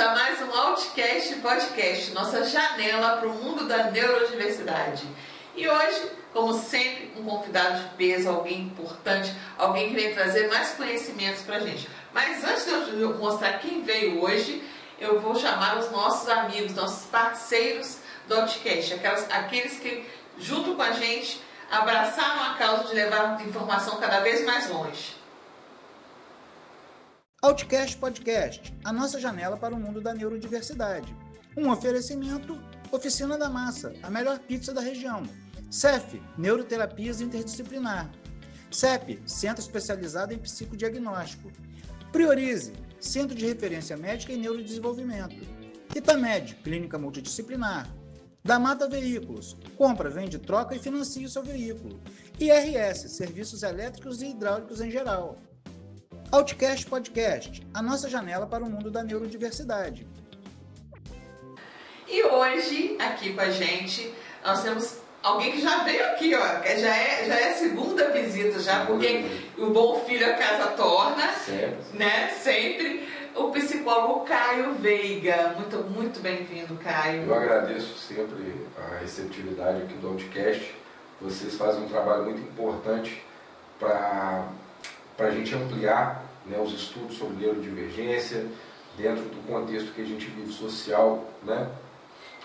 a mais um Outcast Podcast, nossa janela para o mundo da neurodiversidade. E hoje, como sempre, um convidado de peso, alguém importante, alguém que vem trazer mais conhecimentos para a gente. Mas antes de eu mostrar quem veio hoje, eu vou chamar os nossos amigos, nossos parceiros do Outcast, aqueles que, junto com a gente, abraçaram a causa de levar a informação cada vez mais longe. Outcast Podcast, a nossa janela para o mundo da neurodiversidade. Um oferecimento, Oficina da Massa, a melhor pizza da região. CEF, Neuroterapias Interdisciplinar. CEP, Centro Especializado em Psicodiagnóstico. Priorize, Centro de Referência Médica e Neurodesenvolvimento. Itamed, Clínica Multidisciplinar. Da Mata Veículos, compra, vende, troca e financia o seu veículo. IRS, Serviços Elétricos e Hidráulicos em geral. Outcast Podcast, a nossa janela para o mundo da neurodiversidade. E hoje, aqui com a gente, nós temos alguém que já veio aqui, ó, que já é a segunda visita já, porque o bom filho a casa torna, né? Sempre. O psicólogo Caio Veiga. Muito bem-vindo, Caio. Eu agradeço sempre a receptividade aqui do Outcast. Vocês fazem um trabalho muito importante para a gente ampliar, né, os estudos sobre neurodivergência dentro do contexto que a gente vive social, né?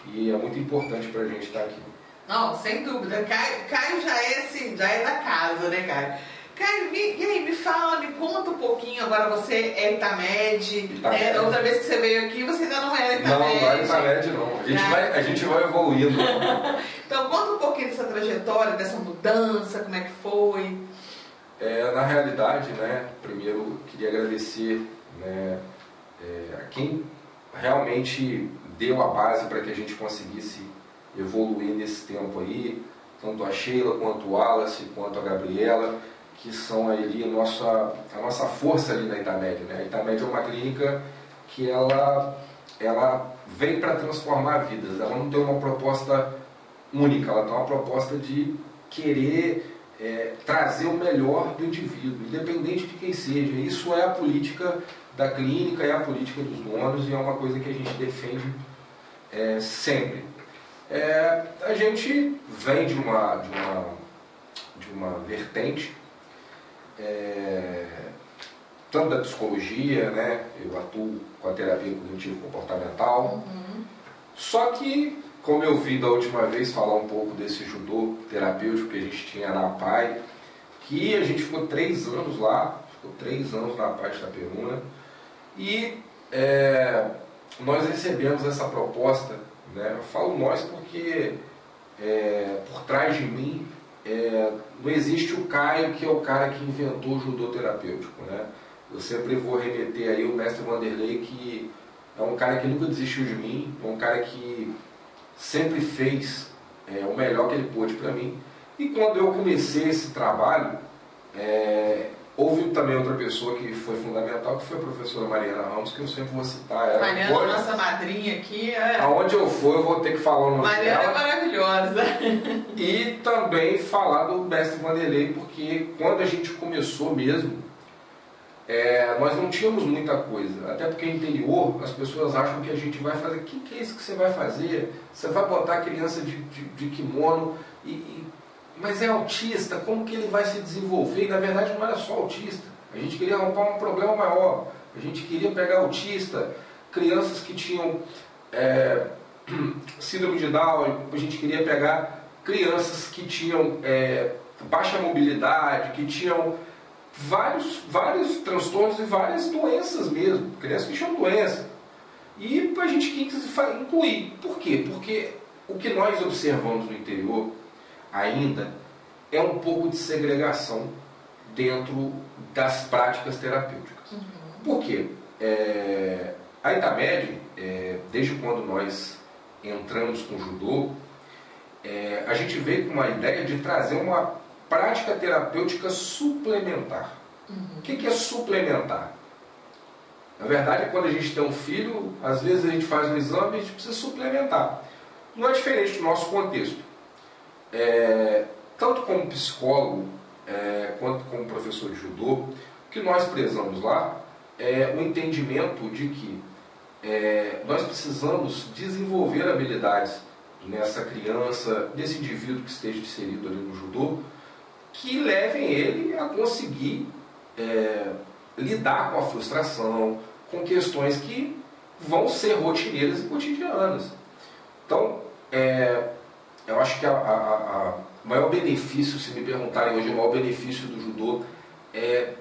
E é muito importante para a gente estar aqui. Não, sem dúvida. Caio já é da casa, né, Caio? Caio, me fala, me conta um pouquinho. Agora você é Itamed, né? Da outra vez que você veio aqui, você ainda não era Itamed. Não é Itamed não. A gente vai evoluindo. Então conta um pouquinho dessa trajetória, dessa mudança, como é que foi. Na realidade, né, primeiro queria agradecer, né, a quem realmente deu a base para que a gente conseguisse evoluir nesse tempo aí, tanto a Sheila, quanto o Wallace, quanto a Gabriela, que são ali a nossa força ali na Itamed, né? A Itamed é uma clínica que ela vem para transformar vidas, ela não tem uma proposta única, ela tem uma proposta de querer trazer o melhor do indivíduo, independente de quem seja. Isso é a política da clínica, é a política dos donos e é uma coisa que a gente defende sempre. A gente vem de uma vertente, tanto da psicologia, né? Eu atuo com a terapia cognitivo-comportamental, só que, como eu vi da última vez falar um pouco desse judô terapêutico que a gente tinha na PAI, que a gente ficou 3 anos lá, na PAI de Itaperuna, e nós recebemos essa proposta, né? Eu falo nós porque por trás de mim não existe o Caio, que é o cara que inventou o judô terapêutico, né? Eu sempre vou remeter aí o mestre Vanderlei, que é um cara que nunca desistiu de mim, é um cara que sempre fez o melhor que ele pôde para mim. E quando eu comecei esse trabalho, houve também outra pessoa que foi fundamental, que foi a professora Mariana Ramos, que eu sempre vou citar ela. Mariana, nossa madrinha aqui. Aonde eu for, eu vou ter que falar o nome Mariana dela. Mariana é maravilhosa. E também falar do mestre Vanderlei, porque quando a gente começou mesmo, nós não tínhamos muita coisa, até porque no interior as pessoas acham que a gente vai fazer, o que é isso que você vai fazer? Você vai botar a criança de kimono, mas é autista, como que ele vai se desenvolver? E na verdade não era só autista, a gente queria arrumar um problema maior, a gente queria pegar autista, crianças que tinham síndrome de Down, a gente queria pegar crianças que tinham baixa mobilidade, que tinham vários transtornos e várias doenças mesmo, crianças que tinham doença. E a gente quis incluir. Por quê? Porque o que nós observamos no interior ainda é um pouco de segregação dentro das práticas terapêuticas. Por quê? A Itamed, desde quando nós entramos com o judô, a gente veio com uma ideia de trazer uma prática terapêutica suplementar. O que é suplementar? Na verdade, quando a gente tem um filho, às vezes a gente faz um exame e a gente precisa suplementar. Não é diferente do nosso contexto. Tanto como psicólogo, quanto como professor de judô, o que nós prezamos lá é o entendimento de que nós precisamos desenvolver habilidades nessa criança, nesse indivíduo que esteja inserido ali no judô, que levem ele a conseguir lidar com a frustração, com questões que vão ser rotineiras e cotidianas. Então, eu acho que o maior benefício, se me perguntarem hoje, o maior benefício do judô é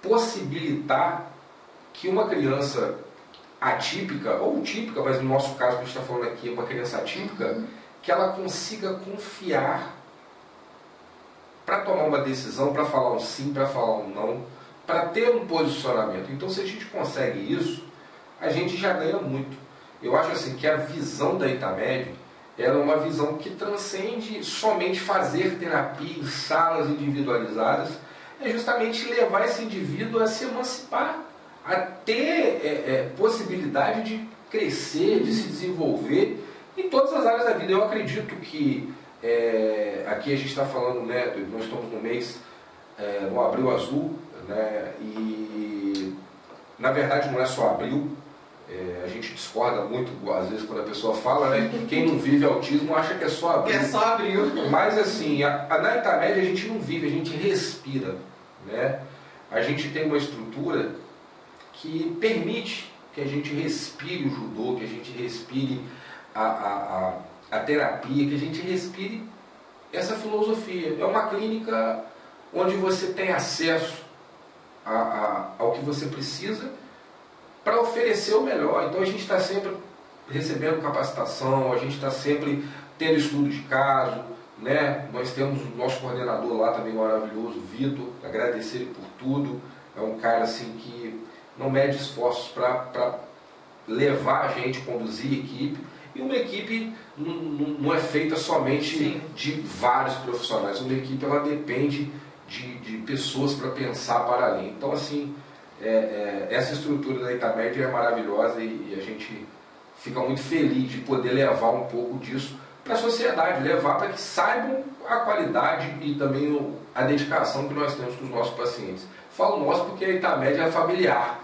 possibilitar que uma criança atípica, ou típica, mas no nosso caso que a gente está falando aqui, uma criança atípica, que ela consiga confiar para tomar uma decisão, para falar um sim, para falar um não, para ter um posicionamento. Então, se a gente consegue isso, a gente já ganha muito. Eu acho assim que a visão da Itamed ela é uma visão que transcende somente fazer terapia em salas individualizadas, é justamente levar esse indivíduo a se emancipar, a ter possibilidade de crescer, de se desenvolver em todas as áreas da vida. Eu acredito que aqui a gente está falando, né, nós estamos no mês, no Abril Azul, né, e na verdade não é só abril, a gente discorda muito, às vezes, quando a pessoa fala, né, que quem não vive autismo acha que é só abril. Que é só abril. Mas assim, na Itamed a gente não vive, a gente respira, né? A gente tem uma estrutura que permite que a gente respire o judô, que a gente respire a terapia, que a gente respire essa filosofia. É uma clínica onde você tem acesso ao que você precisa para oferecer o melhor. Então a gente está sempre recebendo capacitação, a gente está sempre tendo estudo de caso, né? Nós temos o nosso coordenador lá também maravilhoso, Vitor, agradecer ele por tudo. É um cara assim que não mede esforços para levar a gente, conduzir a equipe. E uma equipe não é feita somente Sim. de vários profissionais. Uma equipe ela depende de pessoas para pensar para além. Então assim, essa estrutura da Itamed é maravilhosa e a gente fica muito feliz de poder levar um pouco disso para a sociedade, levar para que saibam a qualidade e também a dedicação que nós temos com os nossos pacientes. Falo nós porque a Itamed é familiar.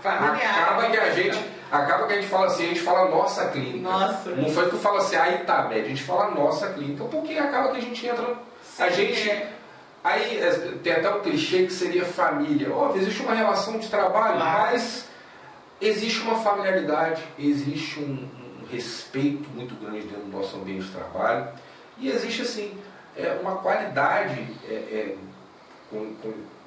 Acaba que a gente fala assim, a gente fala nossa clínica. Nossa. Não foi que tu fala assim, a Itamed, a gente fala nossa clínica, porque acaba que a gente entra, Sim, a gente... Aí tem até um clichê que seria família. Óbvio, existe uma relação de trabalho, Claro. mas existe uma familiaridade, existe um respeito muito grande dentro do nosso ambiente de trabalho e existe assim uma qualidade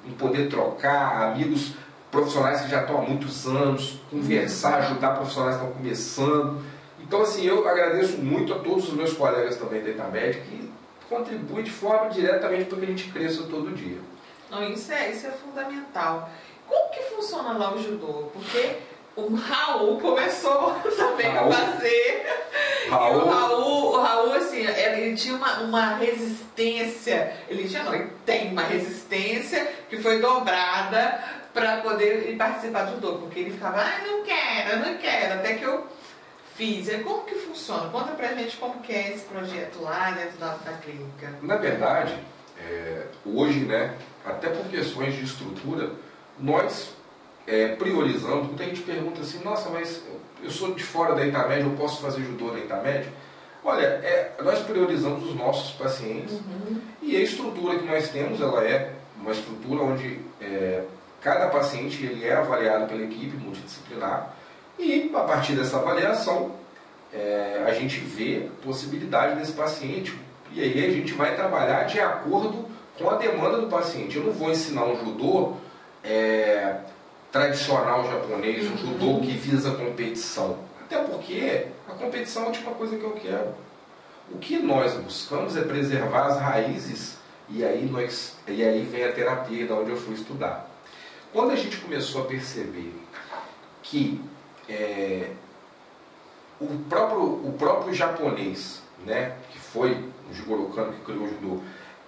em poder trocar, amigos profissionais que já estão há muitos anos, conversar, ajudar profissionais que estão começando. Então assim, eu agradeço muito a todos os meus colegas também da Itamed que contribui de forma diretamente para que a gente cresça todo dia. Não, isso é fundamental. Como que funciona lá o judô? Porque o Raul começou também a fazer. Raul. E o Raul, assim, ele tinha uma resistência. Ele tem uma resistência que foi dobrada para poder participar do judô. Porque ele ficava, não quero, até que eu fiz. E como que funciona? Conta pra gente como que é esse projeto lá dentro da clínica. Na verdade, hoje, né, até por questões de estrutura, nós priorizamos. Muita gente pergunta assim, nossa, mas eu sou de fora da Itamed, eu posso fazer judô da Itamed? Olha, nós priorizamos os nossos pacientes e a estrutura que nós temos, ela é uma estrutura onde cada paciente ele é avaliado pela equipe multidisciplinar e a partir dessa avaliação a gente vê a possibilidade desse paciente e aí a gente vai trabalhar de acordo com a demanda do paciente. Eu não vou ensinar um judô tradicional japonês, um judô que visa competição. Até porque a competição é a última coisa que eu quero. O que nós buscamos é preservar as raízes e aí vem a terapia, da onde eu fui estudar. Quando a gente começou a perceber que o próprio japonês, né, que foi o Jigoro Kano que criou o judô,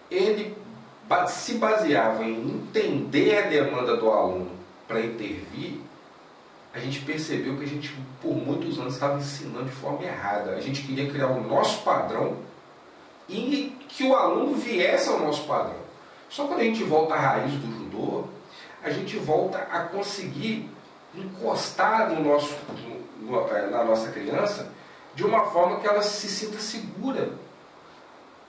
ele se baseava em entender a demanda do aluno para intervir, a gente percebeu que a gente, por muitos anos, estava ensinando de forma errada. A gente queria criar o nosso padrão e que o aluno viesse ao nosso padrão. Só quando a gente volta à raiz do judô, a gente volta a conseguir encostar na nossa criança de uma forma que ela se sinta segura.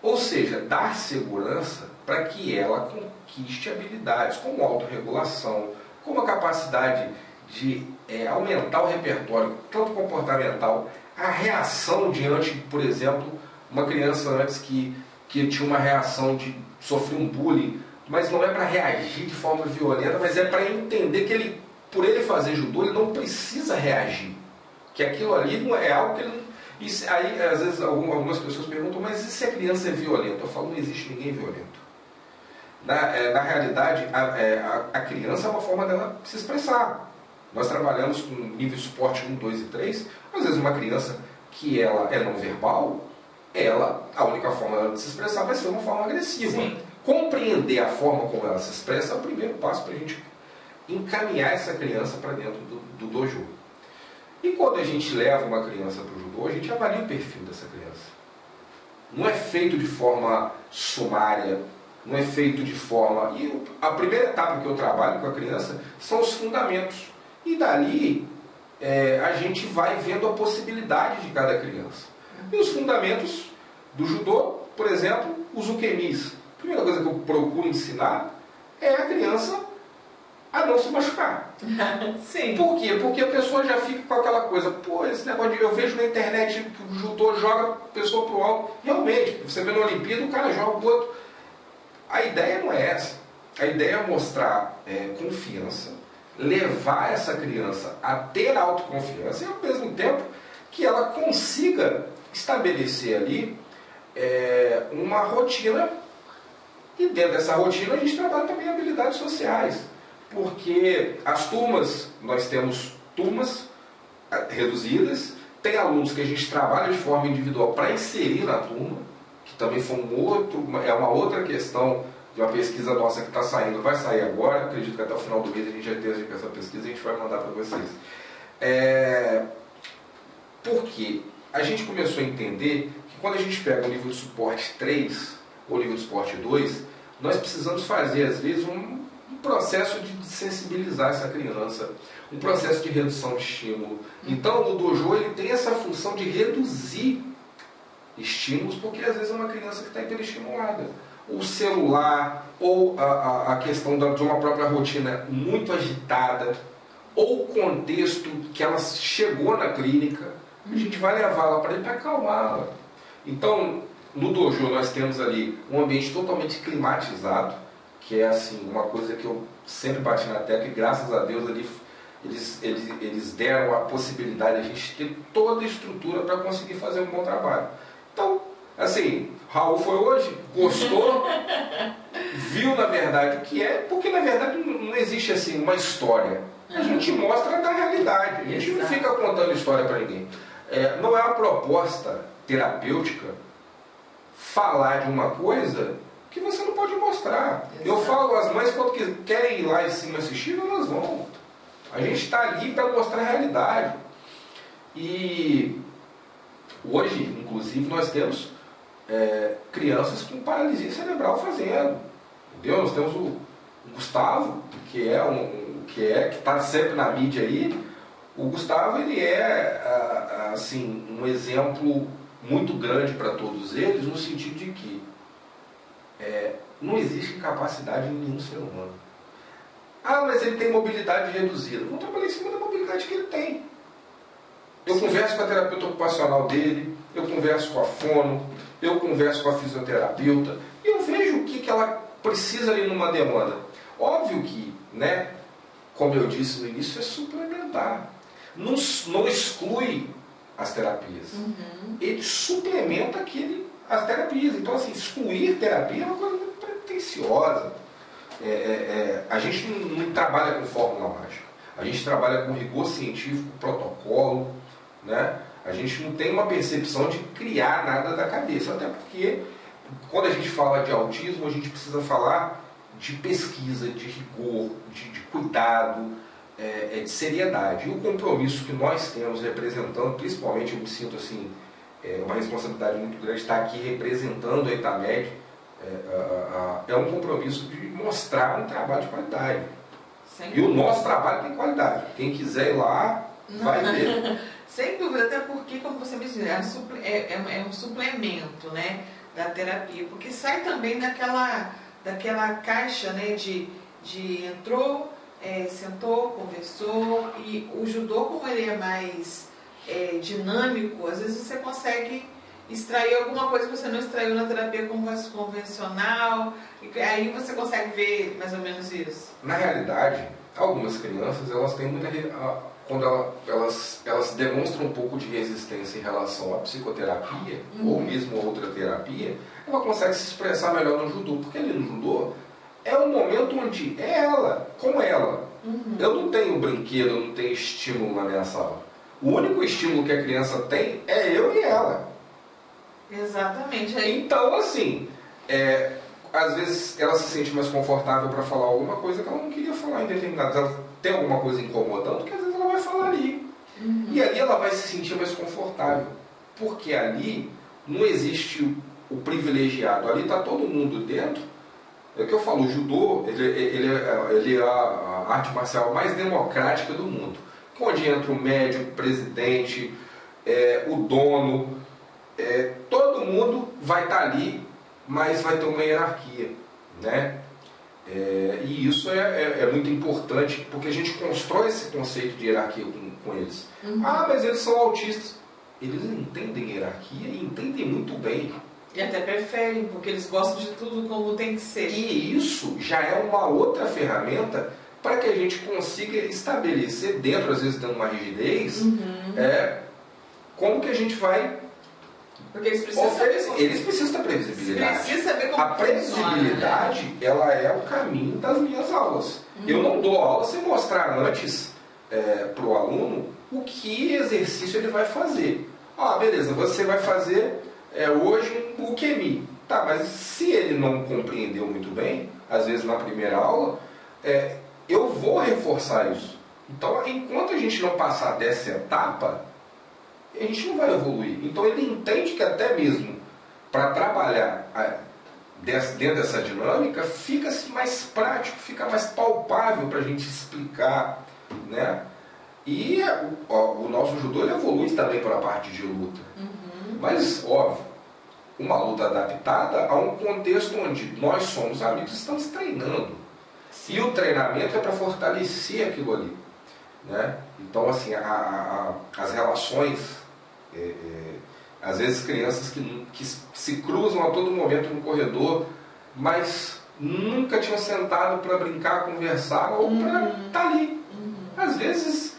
Ou seja, dar segurança para que ela conquiste habilidades como autorregulação, como a capacidade de aumentar o repertório, tanto comportamental, a reação diante, por exemplo, uma criança antes que tinha uma reação de sofrer um bullying, mas não é para reagir de forma violenta, mas é para entender que ele, por ele fazer judô, ele não precisa reagir. Que aquilo ali não é algo que ele não... Aí, às vezes, algumas pessoas perguntam, mas e se a criança é violenta? Eu falo, não existe ninguém violento. Na realidade, a criança é uma forma dela se expressar. Nós trabalhamos com nível de suporte 1, 2 e 3. Às vezes uma criança que ela é não verbal, a única forma dela de se expressar vai ser uma forma agressiva. Sim. Compreender a forma como ela se expressa é o primeiro passo para a gente encaminhar essa criança para dentro do dojo. E quando a gente leva uma criança para o judô, a gente avalia o perfil dessa criança. Não é feito de forma sumária, não é feito de forma... E a primeira etapa que eu trabalho com a criança são os fundamentos. E dali a gente vai vendo a possibilidade de cada criança. E os fundamentos do judô, por exemplo, os ukemis. A primeira coisa que eu procuro ensinar é a criança a não se machucar. Sim. Por quê? Porque a pessoa já fica com aquela coisa, pô, esse negócio de... Eu vejo na internet que o judô joga a pessoa pro alto. Realmente, você vê na Olimpíada, o cara joga o outro. A ideia não é essa. A ideia é mostrar confiança, levar essa criança a ter autoconfiança e, ao mesmo tempo, que ela consiga estabelecer ali uma rotina. E dentro dessa rotina a gente trabalha também habilidades sociais. Porque as turmas, nós temos turmas reduzidas, tem alunos que a gente trabalha de forma individual para inserir na turma, que também foi uma outra questão de uma pesquisa nossa que está saindo, vai sair agora, acredito que até o final do mês a gente já esteja com essa pesquisa e a gente vai mandar para vocês. Porque a gente começou a entender que quando a gente pega o nível de suporte 3 ou nível de suporte 2, nós precisamos fazer, às vezes, um processo de sensibilizar essa criança, um processo de redução de estímulo. Então, o dojo ele tem essa função de reduzir estímulos, porque às vezes é uma criança que está hiperestimulada. O celular, ou a questão de uma própria rotina muito agitada, ou o contexto que ela chegou na clínica, a gente vai levá-la para ele para acalmá-la. Então, no dojo nós temos ali um ambiente totalmente climatizado, que é assim, uma coisa que eu sempre bati na tecla e graças a Deus ali, eles deram a possibilidade de a gente ter toda a estrutura para conseguir fazer um bom trabalho. Então, assim, Raul foi hoje, gostou, viu na verdade o que é, porque na verdade não existe assim uma história. A gente mostra da realidade, a gente não fica contando história para ninguém. Não é uma proposta terapêutica falar de uma coisa que você não pode mostrar. Exato. Eu falo, as mães quando querem ir lá em cima assistir, elas vão. A gente está ali para mostrar a realidade. E hoje, inclusive, nós temos crianças com paralisia cerebral fazendo. Entendeu? Nós temos o Gustavo, que está sempre na mídia aí. O Gustavo ele é assim, um exemplo muito grande para todos eles, no sentido de que não existe incapacidade em nenhum ser humano. Ah, mas ele tem mobilidade reduzida. Vamos trabalhar em cima da mobilidade que ele tem. Eu converso com a terapeuta ocupacional dele, eu converso com a fono, eu converso com a fisioterapeuta, e eu vejo o que ela precisa ali numa demanda. Óbvio que, né, como eu disse no início, é suplementar. Não exclui as terapias. Uhum. Ele suplementa as terapias. Então, assim, excluir terapia é uma coisa muito pretensiosa. A gente não trabalha com fórmula mágica. A gente trabalha com rigor científico, protocolo, né? A gente não tem uma percepção de criar nada da cabeça. Até porque, quando a gente fala de autismo, a gente precisa falar de pesquisa, de rigor, de cuidado, de seriedade. E o compromisso que nós temos representando, principalmente eu me sinto assim, uma responsabilidade muito grande estar aqui representando a Itamed, é um compromisso de mostrar um trabalho de qualidade. E o nosso trabalho tem qualidade. Quem quiser ir lá, vai ver. Sem dúvida, até porque, como você me disse, é um suplemento, né, da terapia, porque sai também daquela caixa, né, de entrou, sentou, conversou, e o judô, como ele é mais dinâmico, às vezes você consegue extrair alguma coisa que você não extraiu na terapia convencional, e aí você consegue ver mais ou menos isso. Na realidade, algumas crianças, elas têm muita... Quando elas demonstram um pouco de resistência em relação à psicoterapia, ou mesmo a outra terapia, ela consegue se expressar melhor no judô, porque ali no judô é um momento onde é ela, com ela. Eu não tenho brinquedo, eu não tenho estímulo na minha sala. O único estímulo que a criança tem é eu e ela. Exatamente. Então, assim, às vezes ela se sente mais confortável para falar alguma coisa que ela não queria falar em determinado. Ela tem alguma coisa incomodando, que às vezes ela vai falar ali. E ali ela vai se sentir mais confortável. Porque ali não existe o privilegiado. Ali está todo mundo dentro. É o que eu falo, o judô ele é a arte marcial mais democrática do mundo. Onde entra o médico, o presidente, o dono, todo mundo vai estar ali, mas vai ter uma hierarquia, né? E isso é muito importante, porque a gente constrói esse conceito de hierarquia com eles. Ah, mas eles são autistas. Eles entendem hierarquia e entendem muito bem. E até preferem, porque eles gostam de tudo como tem que ser. E isso já é uma outra ferramenta para que a gente consiga estabelecer dentro, às vezes dando uma rigidez, como que a gente vai... Porque eles precisam saber como... Eles precisam da previsibilidade. Precisa saber como a previsibilidade, funciona, né? Ela é o caminho das minhas aulas. Eu não dou aula sem mostrar antes para o aluno o que exercício ele vai fazer. Ah, beleza, você vai fazer hoje um Ukemi. Tá, mas se ele não compreendeu muito bem, às vezes na primeira aula, eu vou reforçar isso. Então, enquanto a gente não passar dessa etapa, a gente não vai evoluir. Então ele entende que até mesmo para trabalhar dentro dessa dinâmica, fica mais prático, fica mais palpável para a gente explicar, né? E o nosso judô ele evolui também para a parte de luta. Mas, óbvio, uma luta adaptada a um contexto onde nós somos amigos e estamos treinando. E o treinamento é para fortalecer aquilo ali, né? Então, assim, as relações, às vezes crianças que se cruzam a todo momento no corredor, mas nunca tinham sentado para brincar, conversar ou para estar ali. Às vezes,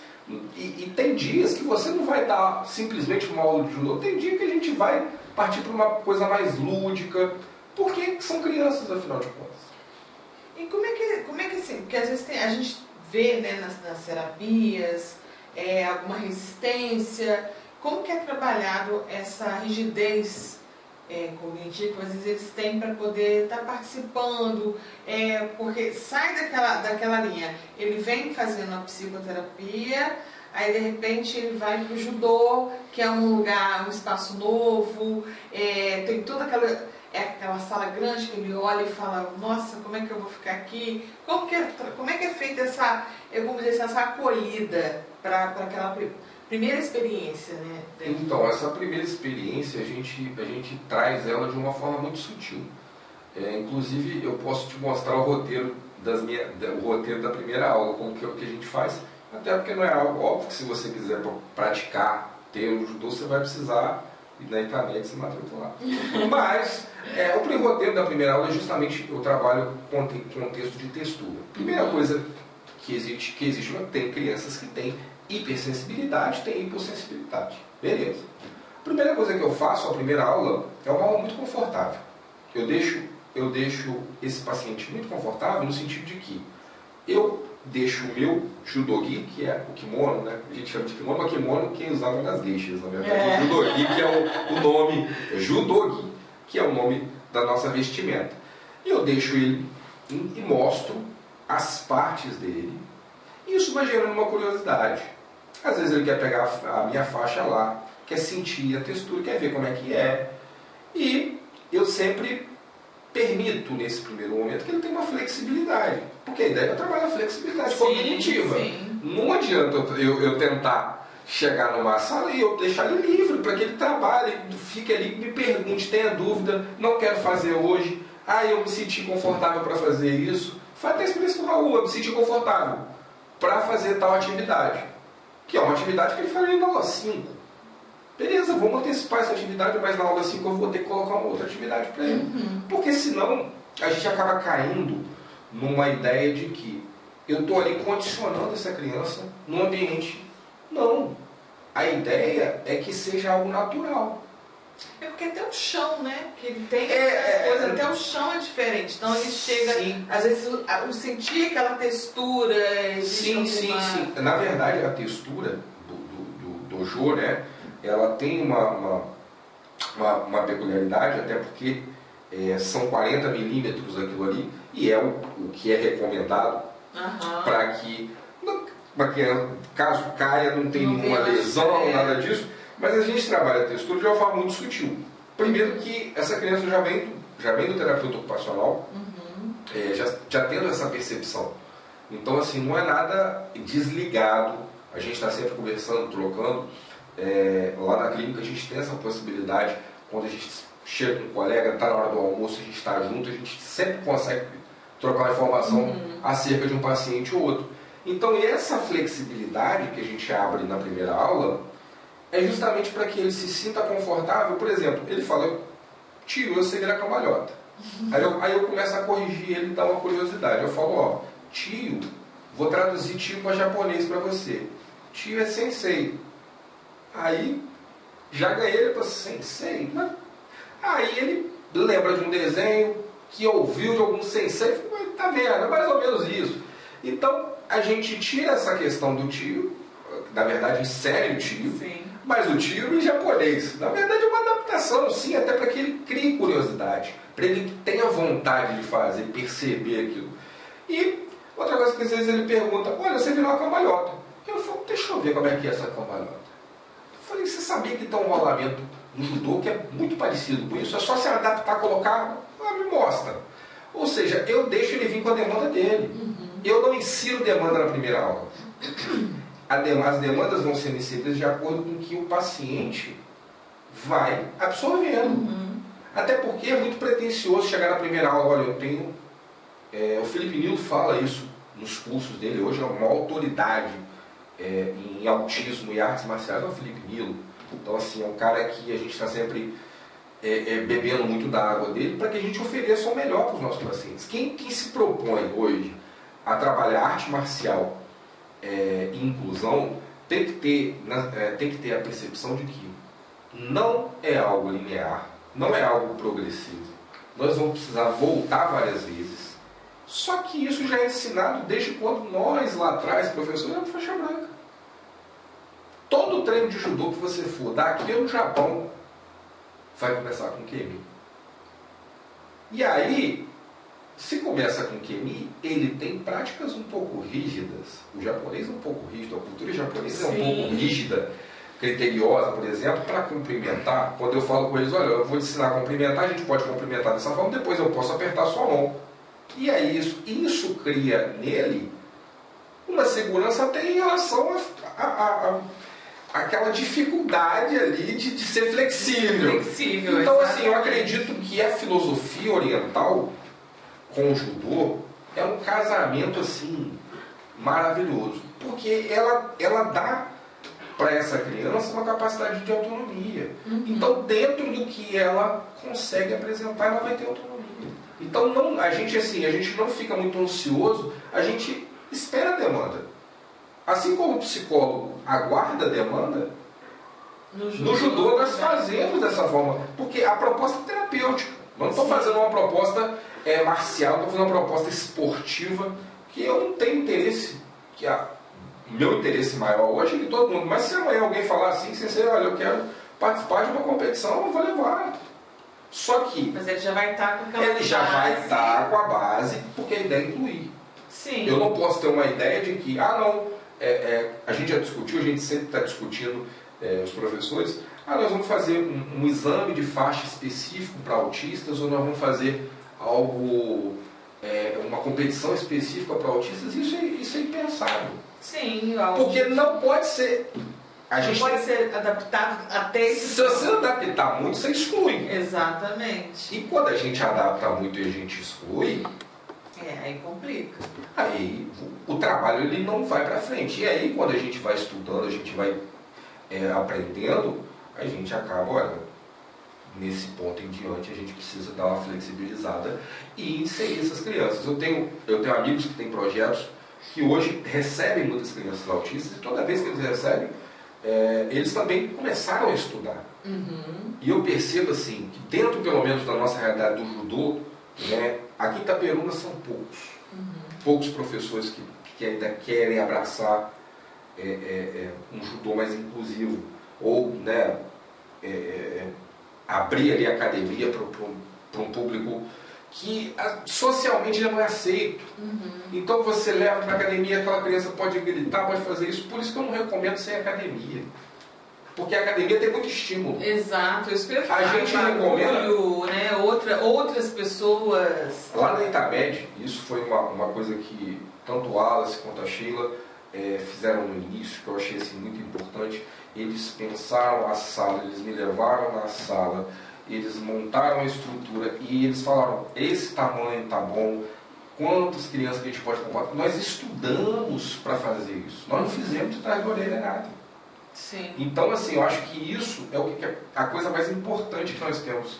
e tem dias que você não vai dar simplesmente uma aula de judô, tem dia que a gente vai partir para uma coisa mais lúdica, porque são crianças, afinal de contas. E como é que assim, porque às vezes a gente vê, né, nas terapias alguma resistência, como que é trabalhado essa rigidez cognitiva que às vezes eles têm para poder estar participando, porque sai daquela linha, ele vem fazendo a psicoterapia, aí de repente ele vai para o judô, que é um lugar, um espaço novo, tem toda aquela sala grande que ele olha e fala, nossa, como é que eu vou ficar aqui? Como é que é feita essa acolhida para aquela primeira experiência, né? Então, essa primeira experiência a gente traz ela de uma forma muito sutil. Inclusive, eu posso te mostrar o roteiro da primeira aula, como que é o que a gente faz, até porque não é algo óbvio que se você quiser praticar ter o judô, você vai precisar ir na internet se matricular. Mas o primeiro roteiro da primeira aula é justamente eu trabalho com contexto de textura. Primeira coisa que existe, tem crianças que têm hipersensibilidade, tem hipossensibilidade. Beleza. A primeira coisa que eu faço, a primeira aula, é uma aula muito confortável. Eu deixo esse paciente muito confortável no sentido de que eu deixo o meu judogi, que é o kimono, né? A gente chama de kimono, mas kimono quem usava nas geishas, na verdade. O judogi, que é o nome, judogi, que é o nome da nossa vestimenta. E eu deixo ele e mostro as partes dele. E isso vai gerando uma curiosidade. Às vezes ele quer pegar a minha faixa lá, quer sentir a textura, quer ver como é que é. E eu sempre permito, nesse primeiro momento, que ele tenha uma flexibilidade. Porque a ideia é trabalhar a flexibilidade cognitiva. Não adianta eu tentar chegar numa sala e eu deixar ele livre para que ele trabalhe, fique ali, me pergunte, tenha dúvida, não quero fazer hoje, eu me senti confortável para fazer isso. Foi até a experiência com o Raul, eu me senti confortável para fazer tal atividade, que é uma atividade que ele faria na aula 5. Beleza, vamos antecipar essa atividade, mas na aula 5 eu vou ter que colocar uma outra atividade para ele. Porque senão a gente acaba caindo numa ideia de que eu estou ali condicionando essa criança num ambiente. Não. A ideia é que seja algo natural. É porque até o chão, né? Que ele tem coisa, até o chão é diferente. Então ele chega, sim. Às vezes, o sentir aquela textura. Sim. Na verdade, a textura do dojo, né? Ela tem uma peculiaridade, até porque são 40 milímetros aquilo ali, e é o que é recomendado para que, caso caia, não tem nenhuma lesão, nada disso, mas a gente trabalha a textura de uma forma muito sutil. Primeiro que essa criança já vem do terapeuta ocupacional, já tendo essa percepção. Então, assim, não é nada desligado, a gente está sempre conversando, trocando. Lá na clínica a gente tem essa possibilidade, quando a gente chega com um colega, está na hora do almoço, a gente está junto, a gente sempre consegue trocar uma informação acerca de um paciente ou outro. Então essa flexibilidade que a gente abre na primeira aula é justamente para que ele se sinta confortável. Por exemplo, ele fala, tio, eu sei virar cambalhota. Aí eu começo a corrigir ele e dar uma curiosidade. Eu falo, tio, vou traduzir tio para japonês para você. Tio é sensei. Aí já ganhei ele para sensei, né? Aí ele lembra de um desenho que ouviu de algum sensei, tá vendo, é mais ou menos isso. Então a gente tira essa questão do tio, na verdade insere o tio, mas o tio em japonês. Na verdade é uma adaptação, sim, até para que ele crie curiosidade, para ele tenha vontade de fazer, perceber aquilo. E outra coisa que às vezes ele pergunta, olha, você virou uma cambalhota. Eu falo, deixa eu ver como é que é essa cambalhota. Eu falei, você sabia que tem um rolamento no judô que é muito parecido com isso? É só se adaptar, colocar, me mostra. Ou seja, eu deixo ele vir com a demanda dele. Eu não insiro demanda na primeira aula. As demandas vão ser inseridas de acordo com o que o paciente vai absorvendo. Até porque é muito pretensioso chegar na primeira aula, olha, eu tenho... o Felipe Nilo fala isso nos cursos dele, hoje é uma autoridade em autismo e artes marciais, é o Felipe Nilo. Então, assim, é um cara que a gente está sempre bebendo muito da água dele para que a gente ofereça o melhor para os nossos pacientes. Quem se propõe hoje a trabalhar arte marcial e inclusão tem que ter a percepção de que não é algo linear, não é algo progressivo. Nós vamos precisar voltar várias vezes. Só que isso já é ensinado desde quando nós, lá atrás, professores, éramos faixa branca. Todo treino de judô que você for, daqui no Japão, vai começar com Kemi. E aí, se começa com Kemi, ele tem práticas um pouco rígidas. O japonês é um pouco rígido, a cultura japonesa é um pouco rígida, criteriosa, por exemplo, para cumprimentar. Quando eu falo com eles, olha, eu vou te ensinar a cumprimentar, a gente pode cumprimentar dessa forma, depois eu posso apertar a sua mão. E é isso. Isso cria nele uma segurança até em relação aquela dificuldade ali de ser flexível. Então, assim, eu acredito que a filosofia oriental com o judô é um casamento, assim, maravilhoso. Porque ela dá para essa criança uma capacidade de autonomia. Então, dentro do que ela consegue apresentar, ela vai ter autonomia. Então, a gente não fica muito ansioso, a gente espera a demanda. Assim como o psicólogo aguarda a demanda, no judô nós fazemos dessa forma, porque a proposta é terapêutica. Não estou fazendo uma proposta marcial, estou fazendo uma proposta esportiva, que eu não tenho interesse, meu interesse maior hoje é que todo mundo, mas se amanhã alguém falar assim, você olha, eu quero participar de uma competição, eu vou levar. Só que... Mas ele já vai estar com aquela Ele já vai estar com a base, porque a ideia é incluir. Sim. Eu não posso ter uma ideia de que, a gente já discutiu, a gente sempre está discutindo, os professores, nós vamos fazer um exame de faixa específico para autistas, ou nós vamos fazer algo, uma competição específica para autistas. Isso é impensável. Sim. Porque não pode ser Não pode ser adaptado até esse Se você adaptar muito, você exclui. Exatamente. E quando a gente adapta muito e a gente exclui, aí complica. Aí o trabalho ele não vai para frente. E aí quando a gente vai estudando, a gente vai aprendendo, a gente acaba, olha, nesse ponto em diante a gente precisa dar uma flexibilizada e inserir essas crianças. Eu tenho amigos que têm projetos que hoje recebem muitas crianças autistas e toda vez que eles recebem, eles também começaram a estudar. E eu percebo assim, que dentro pelo menos da nossa realidade do judô, né, aqui em Itaperuna são poucos. Poucos professores que ainda querem abraçar um judô mais inclusivo. Ou, né, abrir ali a academia para um público que socialmente já não é aceito. Então você leva para a academia, aquela criança pode gritar, pode fazer isso. Por isso que eu não recomendo sem academia. Porque a academia tem muito estímulo. Exato, isso que eu ia falar. A gente recomenda, né, outras pessoas. Lá na Itamed, isso foi uma coisa que tanto o Wallace quanto a Sheila fizeram no início, que eu achei assim, muito importante. Eles pensaram a sala, eles me levaram na sala, eles montaram a estrutura e eles falaram, esse tamanho tá bom, quantas crianças que a gente pode comportar. Nós estudamos para fazer isso, nós não fizemos de trás da orelha nada. Sim. Então, assim, eu acho que isso é a coisa mais importante que nós temos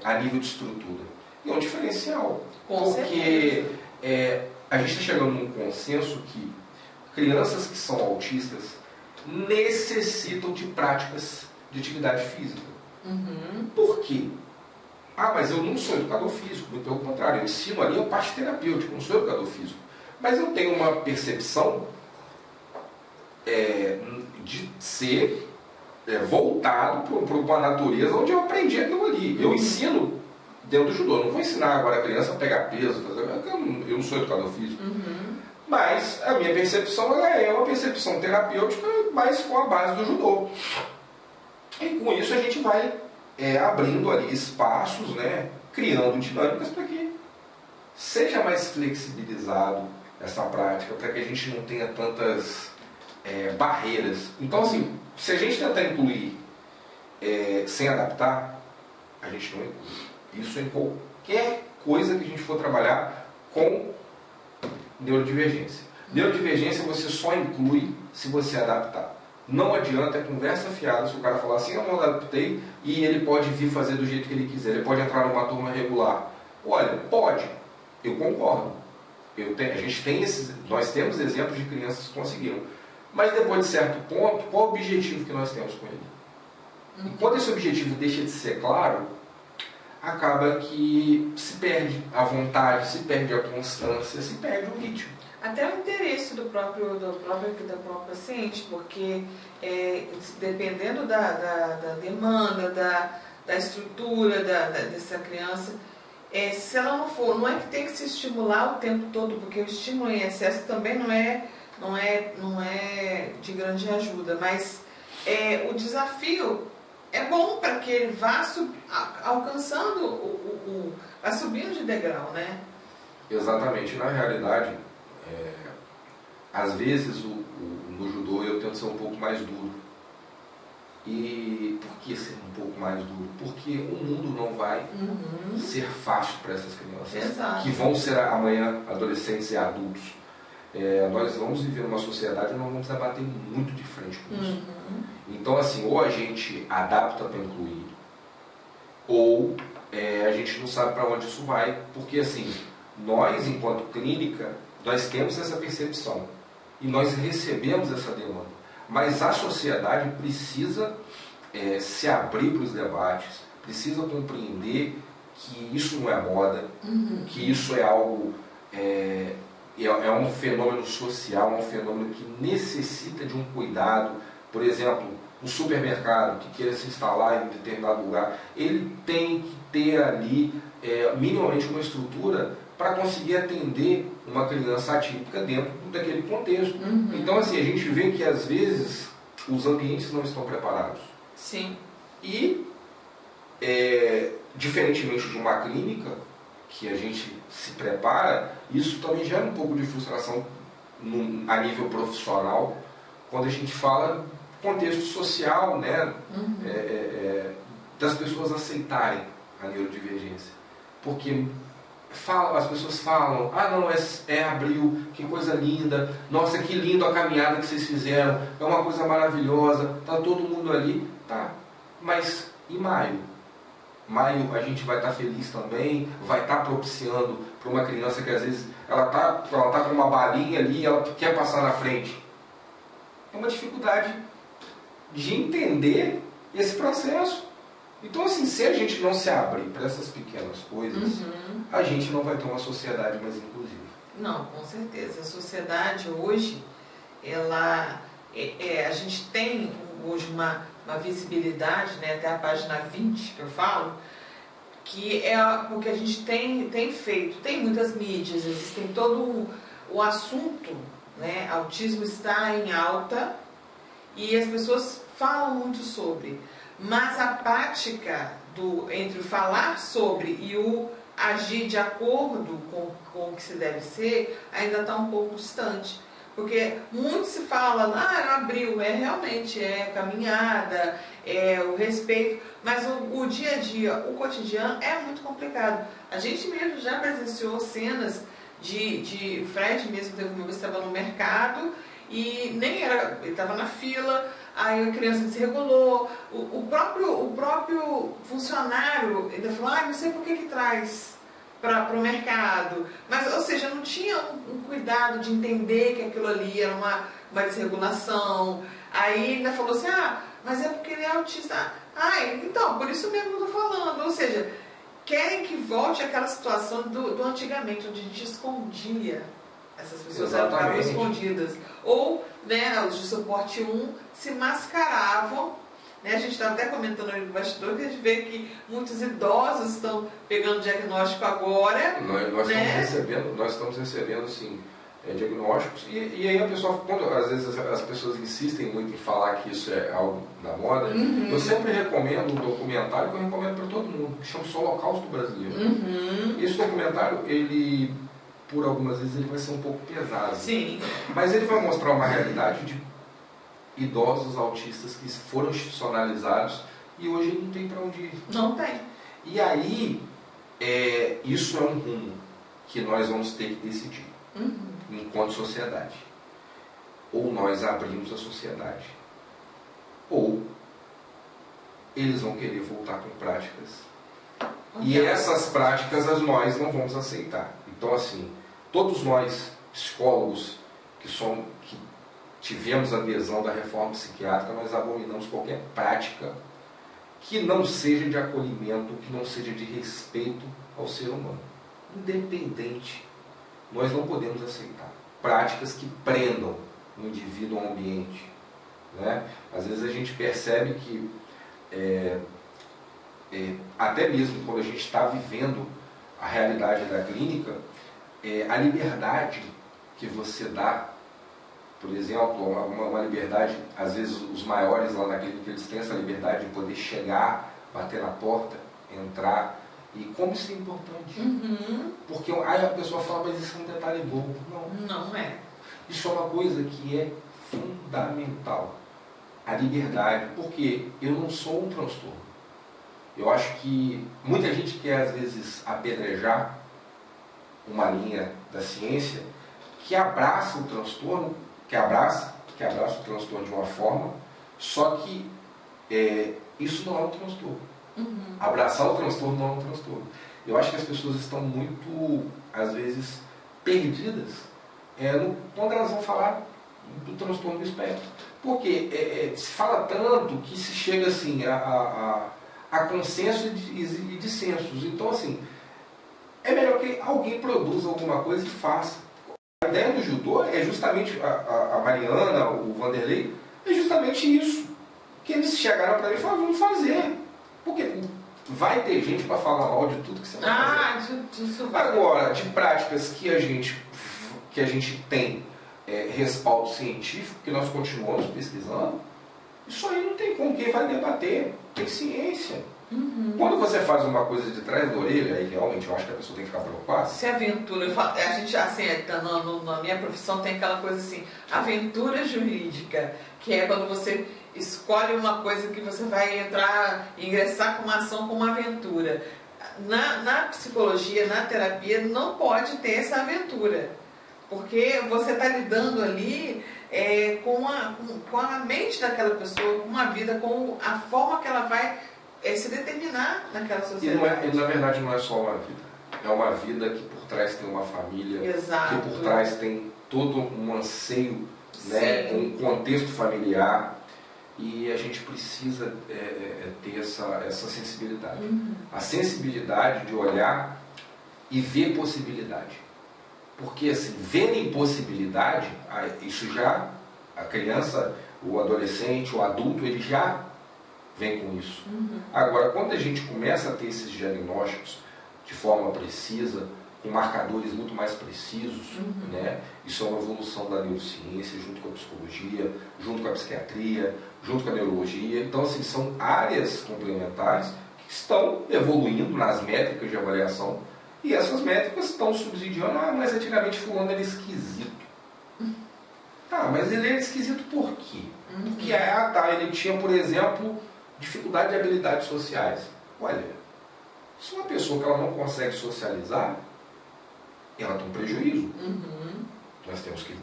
a nível de estrutura. E é um diferencial. Porque a gente está chegando num consenso que crianças que são autistas necessitam de práticas de atividade física. Por quê? Mas eu não sou educador físico, muito pelo contrário, eu ensino ali a parte terapêutica, não sou educador físico. Mas eu tenho uma percepção de ser voltado para uma natureza onde eu aprendi aquilo ali. Eu ensino dentro do judô, não vou ensinar agora a criança a pegar peso, eu não sou educador físico. Mas a minha percepção ela é uma percepção terapêutica, mas com a base do judô. E com isso a gente vai abrindo ali espaços, né, criando dinâmicas para que seja mais flexibilizado essa prática, para que a gente não tenha tantas barreiras. Então, assim, se a gente tentar incluir sem adaptar, a gente não inclui. Isso em qualquer coisa que a gente for trabalhar com neurodivergência. Neurodivergência você só inclui se você adaptar. Não adianta conversa fiada se o cara falar assim, eu não adaptei e ele pode vir fazer do jeito que ele quiser, ele pode entrar numa turma regular. Olha, pode, eu concordo. Nós temos exemplos de crianças que conseguiram. Mas depois de certo ponto, qual o objetivo que nós temos com ele? E quando esse objetivo deixa de ser claro, acaba que se perde a vontade, se perde a constância, se perde o ritmo. Até o interesse do próprio paciente, porque dependendo da demanda, da estrutura dessa criança, se ela não é que tem que se estimular o tempo todo, porque o estímulo em excesso também não é de grande ajuda, mas o desafio é bom para que ele vá alcançando, vá subindo de degrau, né? Exatamente. Na realidade, às vezes no judô eu tento ser um pouco mais duro. E por que ser um pouco mais duro? Porque o mundo não vai ser fácil para essas crianças. Exato. Que vão ser amanhã adolescentes e adultos. Nós vamos viver numa sociedade onde nós vamos bater muito de frente com isso. Então, assim, ou a gente adapta para incluir, ou a gente não sabe para onde isso vai, porque, assim, nós, enquanto clínica, nós temos essa percepção e nós recebemos essa demanda. Mas a sociedade precisa se abrir para os debates, precisa compreender que isso não é moda, que isso é algo... É um fenômeno social, um fenômeno que necessita de um cuidado. Por exemplo, um supermercado que queira se instalar em determinado lugar, ele tem que ter ali minimamente uma estrutura para conseguir atender uma criança atípica dentro daquele contexto. Então, assim, a gente vê que às vezes os ambientes não estão preparados. Sim. E, diferentemente de uma clínica, que a gente se prepara, isso também gera um pouco de frustração a nível profissional, quando a gente fala contexto social, né, das pessoas aceitarem a neurodivergência. Porque as pessoas falam, ah não, é abril, que coisa linda, nossa, que lindo a caminhada que vocês fizeram, é uma coisa maravilhosa, tá todo mundo ali, tá, mas e maio? Maio a gente vai estar feliz também, vai estar propiciando para uma criança que às vezes ela tá com uma balinha ali e ela quer passar na frente. É uma dificuldade de entender esse processo. Então, assim, se a gente não se abrir para essas pequenas coisas, a gente não vai ter uma sociedade mais inclusiva. Não, com certeza. A sociedade hoje, a gente tem hoje uma visibilidade, né, até a página 20 que eu falo, que é o que a gente tem feito. Tem muitas mídias, existem todo o assunto, né, autismo está em alta e as pessoas falam muito sobre. Mas a prática entre o falar sobre e o agir de acordo com o que se deve ser ainda está um pouco distante. Porque muito se fala, no abril, realmente é caminhada, é o respeito, mas o dia a dia, o cotidiano é muito complicado. A gente mesmo já presenciou cenas de Fred mesmo, teve uma vez que estava no mercado e nem era, ele estava na fila, aí a criança desregulou, o próprio funcionário ainda falou, não sei por que traz para o mercado, mas, ou seja, não tinha um cuidado de entender que aquilo ali era uma desregulação, aí ainda falou assim, mas é porque ele é autista, então, por isso mesmo eu estou falando, ou seja, querem que volte àquela situação do antigamente, onde a gente escondia. Essas pessoas eram escondidas. Ou, né, os de suporte 1 se mascaravam. Né? A gente estava até comentando ali no bastidor que a gente vê que muitos idosos estão pegando diagnóstico agora. Nós estamos recebendo sim, diagnósticos. E aí a pessoa, quando às vezes as pessoas insistem muito em falar que isso é algo da moda, eu sempre recomendo um documentário que eu recomendo para todo mundo, que chama-se Holocausto Brasileiro. Esse documentário, ele, por algumas vezes, ele vai ser um pouco pesado. Sim. Mas ele vai mostrar uma realidade de idosos autistas que foram institucionalizados e hoje não tem para onde ir. Não tem. E aí, isso é um rumo que nós vamos ter que decidir enquanto sociedade. Ou nós abrimos a sociedade, ou eles vão querer voltar com práticas. E essas práticas nós não vamos aceitar. Então, assim, todos nós, psicólogos, que tivemos adesão da reforma psiquiátrica, nós abominamos qualquer prática que não seja de acolhimento, que não seja de respeito ao ser humano. Independente, nós não podemos aceitar práticas que prendam o indivíduo ao ambiente. Né? Às vezes a gente percebe que, até mesmo quando a gente está vivendo a realidade da clínica, a liberdade que você dá, por exemplo, uma liberdade, às vezes os maiores lá na clínica, eles têm essa liberdade de poder chegar, bater na porta, entrar, e como isso é importante. Porque aí a pessoa fala, mas isso é um detalhe bobo. Não é. Isso é uma coisa que é fundamental. A liberdade, porque eu não sou um transtorno. Eu acho que muita gente quer, às vezes, apedrejar uma linha da ciência que abraça o transtorno, que abraça o transtorno de uma forma, só que isso não é um transtorno. Abraçar o transtorno não é um transtorno. Eu acho que as pessoas estão muito, às vezes, perdidas quando elas vão falar do transtorno do espectro. Porque se fala tanto que se chega assim a consenso e dissensos. Então, assim, é melhor que alguém produza alguma coisa e faça. A ideia do judô é justamente, a Mariana, o Vanderlei, é justamente isso. Que eles chegaram para mim e falaram, vamos fazer. Porque vai ter gente para falar mal de tudo que você vai fazer. Disso vai. Agora, de práticas que a gente tem respaldo científico, que nós continuamos pesquisando, isso aí não tem como, quem vai debater, tem ciência. Quando você faz uma coisa de trás da orelha, aí realmente eu acho que a pessoa tem que ficar preocupada. Se aventura, a gente, assim, na minha profissão tem aquela coisa assim, aventura jurídica, que é quando você escolhe uma coisa que você vai ingressar com uma ação, com uma aventura. Na psicologia, na terapia, não pode ter essa aventura, porque você está lidando ali com a mente daquela pessoa, com a vida, com a forma que ela vai se determinar naquela sociedade. E na verdade não é só uma vida, é uma vida que por trás tem uma família, Exato. que por trás tem todo um anseio, né, um contexto familiar. E a gente precisa ter essa sensibilidade. A sensibilidade de olhar e ver possibilidade. Porque assim, vendo impossibilidade, isso já, a criança, o adolescente, o adulto, ele já vem com isso. Agora, quando a gente começa a ter esses diagnósticos de forma precisa, com marcadores muito mais precisos, né? Isso é uma evolução da neurociência, junto com a psicologia, junto com a psiquiatria, junto com a neurologia. Então, assim, são áreas complementares que estão evoluindo nas métricas de avaliação, e essas métricas estão subsidiando, mas antigamente fulano era esquisito. Tá, mas ele era esquisito por quê? Porque ele tinha, por exemplo, dificuldade de habilidades sociais. Olha, se uma pessoa que ela não consegue socializar, ela tem um prejuízo. Nós temos que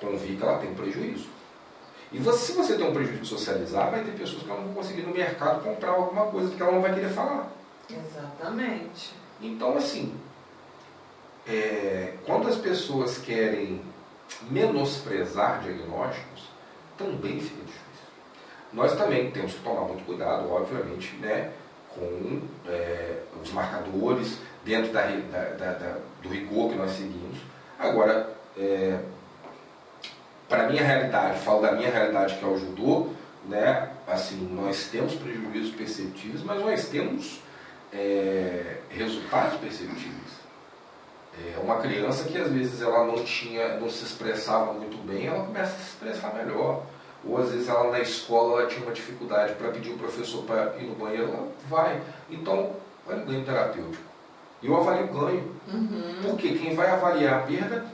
convir que ela tem um prejuízo. E se você tem um prejuízo de socializar, vai ter pessoas que não vão conseguir no mercado comprar alguma coisa porque ela não vai querer falar. Exatamente. Então, assim, quando as pessoas querem menosprezar diagnósticos, também fica difícil. Nós também temos que tomar muito cuidado, obviamente, né, com os marcadores, dentro do rigor que nós seguimos. Agora, para a minha realidade, falo da minha realidade, que é o judô, né, assim, nós temos prejuízos perceptíveis, mas nós temos resultados perceptíveis. Uma criança que às vezes ela não se expressava muito bem, ela começa a se expressar melhor. Ou às vezes ela na escola ela tinha uma dificuldade para pedir o professor para ir no banheiro, ela vai. Então, olha o ganho terapêutico. E eu avalio o ganho. Porque quem vai avaliar a perda,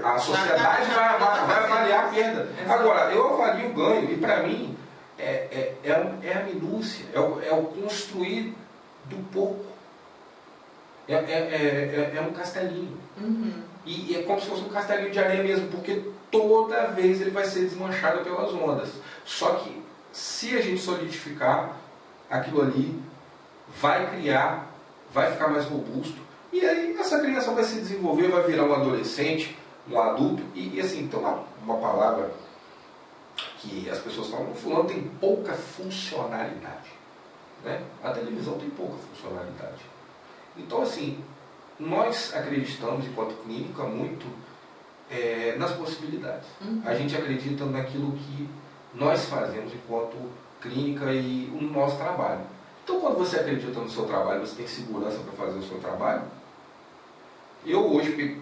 a sociedade vai avaliar a perda. Agora, eu avalio o ganho, e para mim é a minúcia, é o construir do pouco. É um castelinho. E é como se fosse um castelinho de areia mesmo, porque toda vez ele vai ser desmanchado pelas ondas. Só que se a gente solidificar, aquilo ali vai ficar mais robusto, e aí essa criança vai se desenvolver, vai virar um adolescente, um adulto, e assim, tem uma palavra que as pessoas falam, o fulano tem pouca funcionalidade, né? A televisão tem pouca funcionalidade. Então, assim, nós acreditamos, enquanto clínica, muito nas possibilidades. A gente acredita naquilo que nós fazemos enquanto clínica e no nosso trabalho. Então, quando você acredita no seu trabalho, você tem segurança para fazer o seu trabalho. Eu hoje,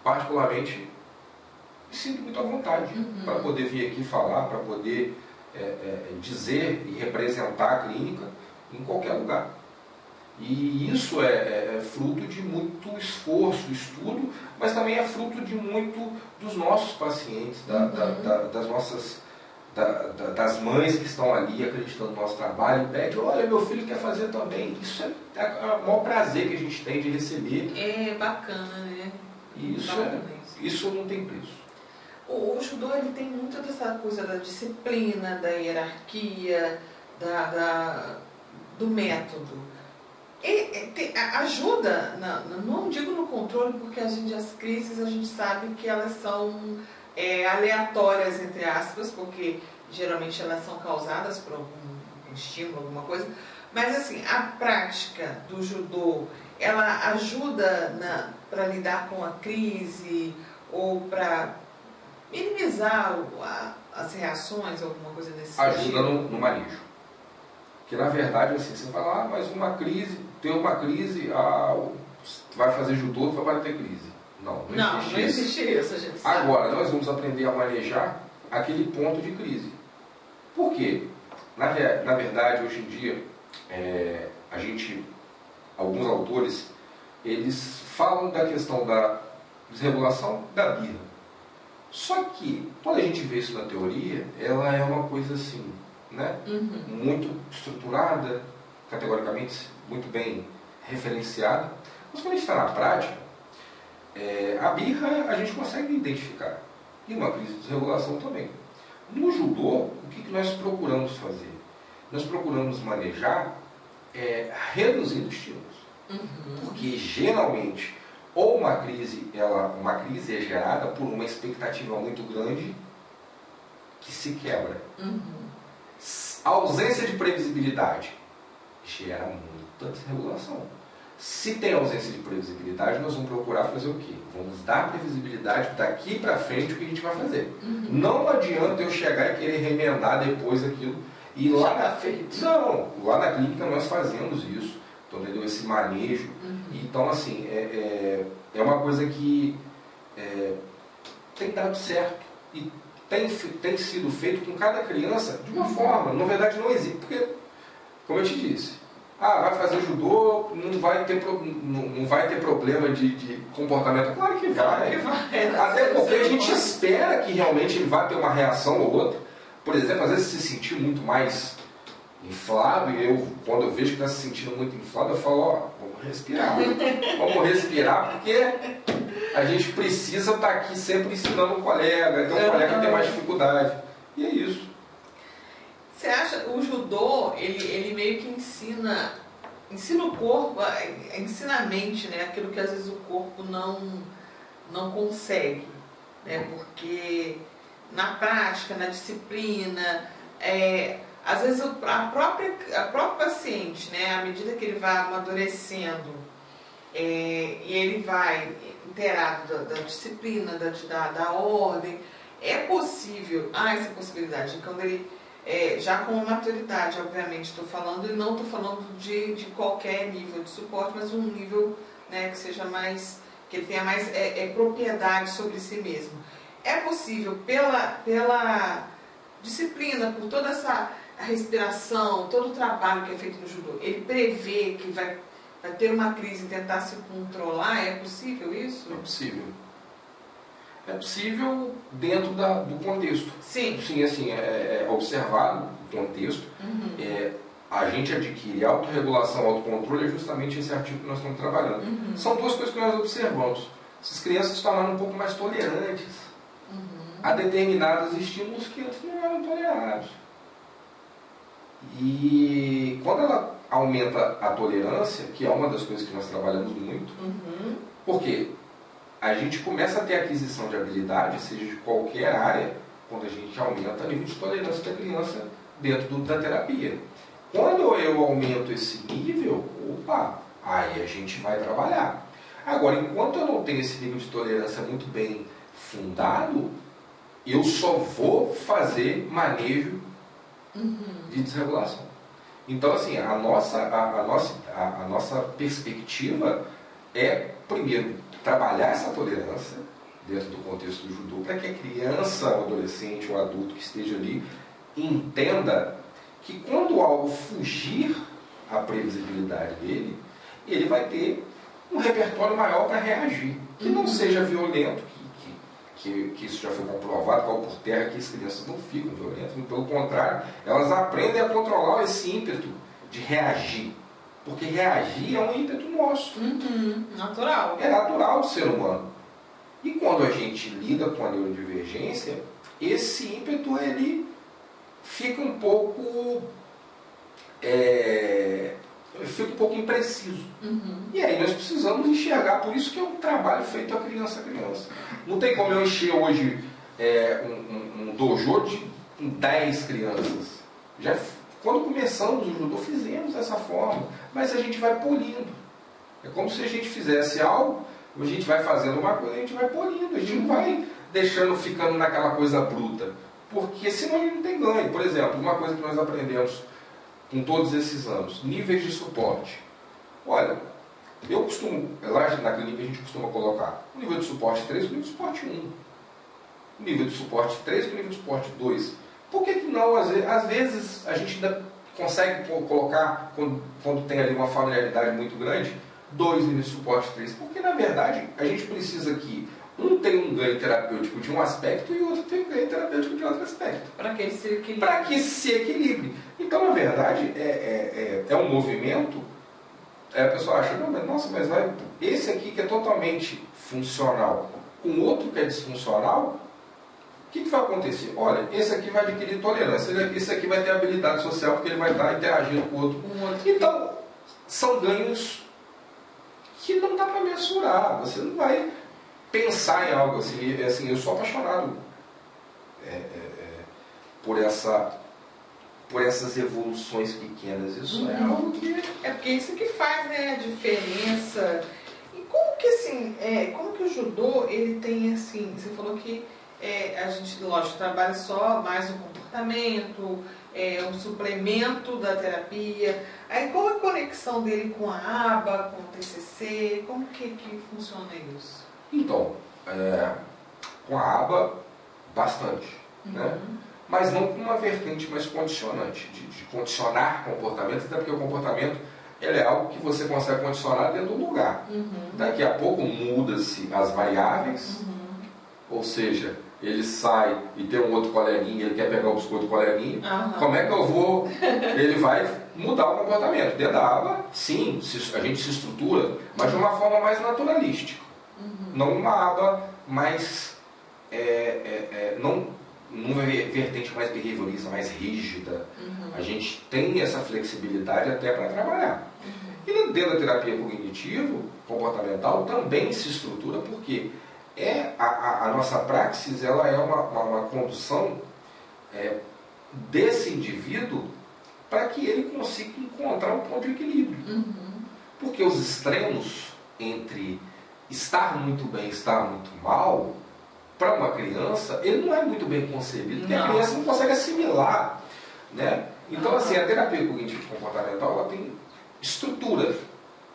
particularmente, me sinto muito à vontade para poder vir aqui falar, para poder dizer e representar a clínica em qualquer lugar. E isso é fruto de muito esforço, estudo, mas também é fruto de muito dos nossos pacientes, das mães que estão ali acreditando no nosso trabalho e pedem, olha, meu filho quer fazer também. Isso é o maior prazer que a gente tem de receber. É bacana, né? Isso não tem preço. O judô ele tem muito dessa coisa da disciplina, da hierarquia, do método. Ajuda, não digo no controle, porque as crises a gente sabe que elas são aleatórias, entre aspas, porque geralmente elas são causadas por algum estímulo, alguma coisa, mas assim, a prática do judô, ela ajuda para lidar com a crise ou para minimizar as reações, alguma coisa nesse sentido? Ajuda no manejo. Porque na verdade, assim, você fala, mas tem uma crise, vai fazer judô, vai ter crise. Não existe isso, a gente sabe. Agora, nós vamos aprender a manejar aquele ponto de crise. Por quê? Na verdade, hoje em dia, alguns autores, eles falam da questão da desregulação da birra. Só que, quando a gente vê isso na teoria, ela é uma coisa assim, né? Muito estruturada, categoricamente muito bem referenciada. Mas quando a gente está na prática, a birra a gente consegue identificar. E uma crise de desregulação também. No judô, o que nós procuramos fazer? Nós procuramos manejar reduzindo estímulos. Porque geralmente, ou uma crise é gerada por uma expectativa muito grande que se quebra. A ausência de previsibilidade gera muita desregulação. Se tem ausência de previsibilidade, nós vamos procurar fazer o quê? Vamos dar previsibilidade daqui para frente o que a gente vai fazer. Não adianta eu chegar e querer remendar depois aquilo. E lá lá na clínica nós fazemos isso. Então, entendeu? Esse manejo. Então, assim, é uma coisa que tem dado certo. E tem sido feito com cada criança de uma forma. Na verdade, não existe. Porque, como eu te disse, vai fazer judô, não vai ter problema de comportamento. Claro que vai. Até porque a gente espera que realmente ele vá ter uma reação ou outra. Por exemplo, às vezes se sentir muito mais inflado, e quando eu vejo que está se sentindo muito inflado, eu falo, vamos respirar. Vamos respirar, porque a gente precisa estar aqui sempre ensinando o colega, então o colega tem mais dificuldade. E é isso. Você acha, o judô, ele meio que ensina o corpo, ensina a mente, né? Aquilo que às vezes o corpo não consegue, né? Porque na prática, na disciplina, às vezes a própria paciente, né? À medida que ele vai amadurecendo, e ele vai inteirado da disciplina, da ordem, é possível, essa possibilidade, quando ele já com maturidade, obviamente, estou falando, e não estou falando de qualquer nível de suporte, mas um nível, né, que seja mais, que ele tenha mais propriedade sobre si mesmo. É possível, pela disciplina, por toda essa respiração, todo o trabalho que é feito no judô, ele prevê que vai ter uma crise e tentar se controlar? É possível isso? É possível. É possível dentro do contexto. Sim. Sim, assim, observado o contexto. A gente adquire autorregulação, autocontrole, é justamente esse artigo que nós estamos trabalhando. São duas coisas que nós observamos. Essas crianças se tornaram um pouco mais tolerantes a determinados estímulos que antes não eram tolerados. E quando ela aumenta a tolerância, que é uma das coisas que nós trabalhamos muito, porque a gente começa a ter aquisição de habilidade, seja de qualquer área, quando a gente aumenta o nível de tolerância da criança dentro da terapia. Quando eu aumento esse nível, aí a gente vai trabalhar. Agora, enquanto eu não tenho esse nível de tolerância muito bem fundado, eu só vou fazer manejo de desregulação. Então, assim, a nossa perspectiva é, primeiro, trabalhar essa tolerância dentro do contexto do judô, para que a criança, o adolescente, o adulto que esteja ali, entenda que quando algo fugir à previsibilidade dele, ele vai ter um repertório maior para reagir. Que não seja violento, que isso já foi comprovado, caiu por terra, que as crianças não ficam violentas, pelo contrário, elas aprendem a controlar esse ímpeto de reagir. Porque reagir é um ímpeto nosso. Natural. É natural do ser humano. E quando a gente lida com a neurodivergência, esse ímpeto ele fica um pouco impreciso. E aí nós precisamos enxergar, por isso que é um trabalho feito a criança. Não tem como eu encher hoje um dojo de 10 crianças. Quando começamos o judô, fizemos dessa forma, mas a gente vai polindo. É como se a gente fizesse algo, a gente vai fazendo uma coisa, a gente vai polindo, a gente não vai ficando naquela coisa bruta, porque senão a gente não tem ganho. Por exemplo, uma coisa que nós aprendemos com todos esses anos, níveis de suporte. Olha, eu costumo, lá na clínica a gente costuma colocar o nível de suporte 3 e o nível de suporte 1. O nível de suporte 3 e o nível de suporte 2. Por que não, às vezes, a gente ainda consegue colocar, quando tem ali uma familiaridade muito grande, 2 níveis de suporte 3? Porque, na verdade, a gente precisa que Um tem um ganho terapêutico de um aspecto e o outro tem um ganho terapêutico de outro aspecto. Para que ele se equilibre. Para que se equilibre. Então, na verdade, é um movimento. A pessoa acha, não, mas nossa, mas vai, esse aqui que é totalmente funcional, com outro que é disfuncional, o que vai acontecer? Olha, esse aqui vai adquirir tolerância, esse aqui vai ter habilidade social porque ele vai estar interagindo com o outro. Então, são ganhos que não dá para mensurar. Você não vai pensar em algo assim. Assim, eu sou apaixonado por essas evoluções pequenas. Isso é algo que... É porque isso que faz, né, a diferença. E como que, assim, como que o judô, ele tem, assim, você falou que a gente, lógico, trabalha só mais no comportamento, um suplemento da terapia. Aí qual a conexão dele com a ABA, com o TCC? Como que funciona isso? Então, com a ABA, bastante, né? Mas não com uma vertente mais condicionante, de condicionar comportamentos, até porque o comportamento ele é algo que você consegue condicionar dentro do lugar. Daqui a pouco muda-se as variáveis, ou seja, ele sai e tem um outro coleguinha, ele quer pegar o biscoito do coleguinha, como é que eu vou... Ele vai mudar o comportamento. Dentro da aba, sim, a gente se estrutura, mas de uma forma mais naturalística. Não uma aba mais... numa vertente mais behaviorista, mais rígida. A gente tem essa flexibilidade até para trabalhar. E dentro da terapia cognitivo-comportamental também se estrutura porque a nossa praxis ela é uma condução desse indivíduo para que ele consiga encontrar um ponto de equilíbrio. Porque os extremos entre estar muito bem e estar muito mal, para uma criança, ele não é muito bem concebido, porque a criança não consegue assimilar, né? Então, assim, a terapia cognitivo-comportamental, ela tem estrutura.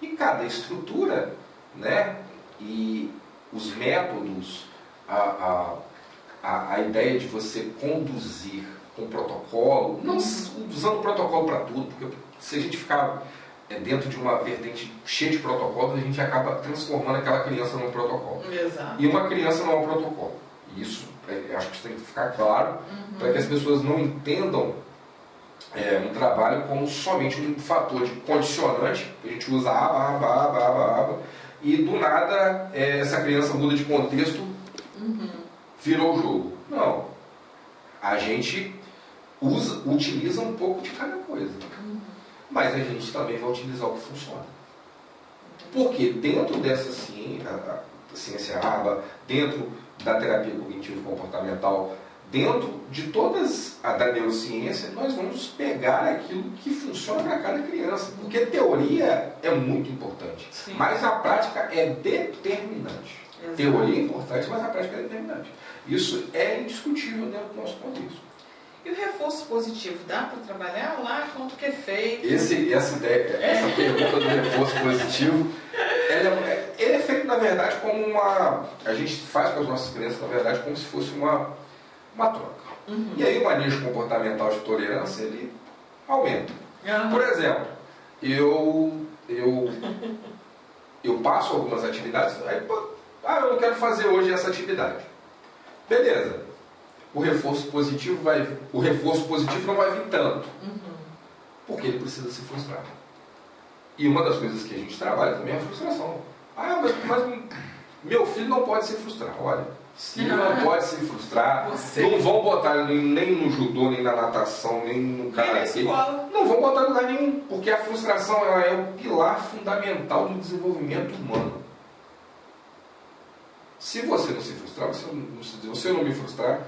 E cada estrutura, né? E os métodos, a ideia de você conduzir com protocolo, não usando o protocolo para tudo, porque se a gente ficar dentro de uma vertente cheia de protocolos, a gente acaba transformando aquela criança num protocolo. Exato. E uma criança não é um protocolo. Isso, acho que isso tem que ficar claro, para que as pessoas não entendam um trabalho como somente um fator de condicionante, a gente usa aba, e do nada essa criança muda de contexto, virou o jogo. Não. A gente utiliza um pouco de cada coisa. Mas a gente também vai utilizar o que funciona. Porque dentro dessa ciência ABA, dentro da terapia cognitivo-comportamental, dentro de todas da neurociência, nós vamos pegar aquilo que funciona para cada criança. Porque a teoria é muito importante, mas a prática é determinante. Exato. Teoria é importante, mas a prática é determinante. Isso é indiscutível dentro do nosso contexto. E o reforço positivo, dá para trabalhar lá? Quanto que é feito? Essa pergunta do reforço positivo, ele é feito, na verdade, como uma... A gente faz com as nossas crianças, na verdade, como se fosse uma troca. E aí o manejo comportamental de tolerância, ele aumenta. Por exemplo, eu passo algumas atividades, aí, eu não quero fazer hoje essa atividade. Beleza. O reforço positivo não vai vir tanto. Porque ele precisa se frustrar. E uma das coisas que a gente trabalha também é a frustração. Mas meu filho não pode se frustrar. Olha, se não pode se frustrar, não vão botar nem no judô, nem na natação, nem no karatê. Não vão botar em lugar nenhum. Porque a frustração ela é o pilar fundamental do desenvolvimento humano. Se você não se frustrar, se eu não me frustrar,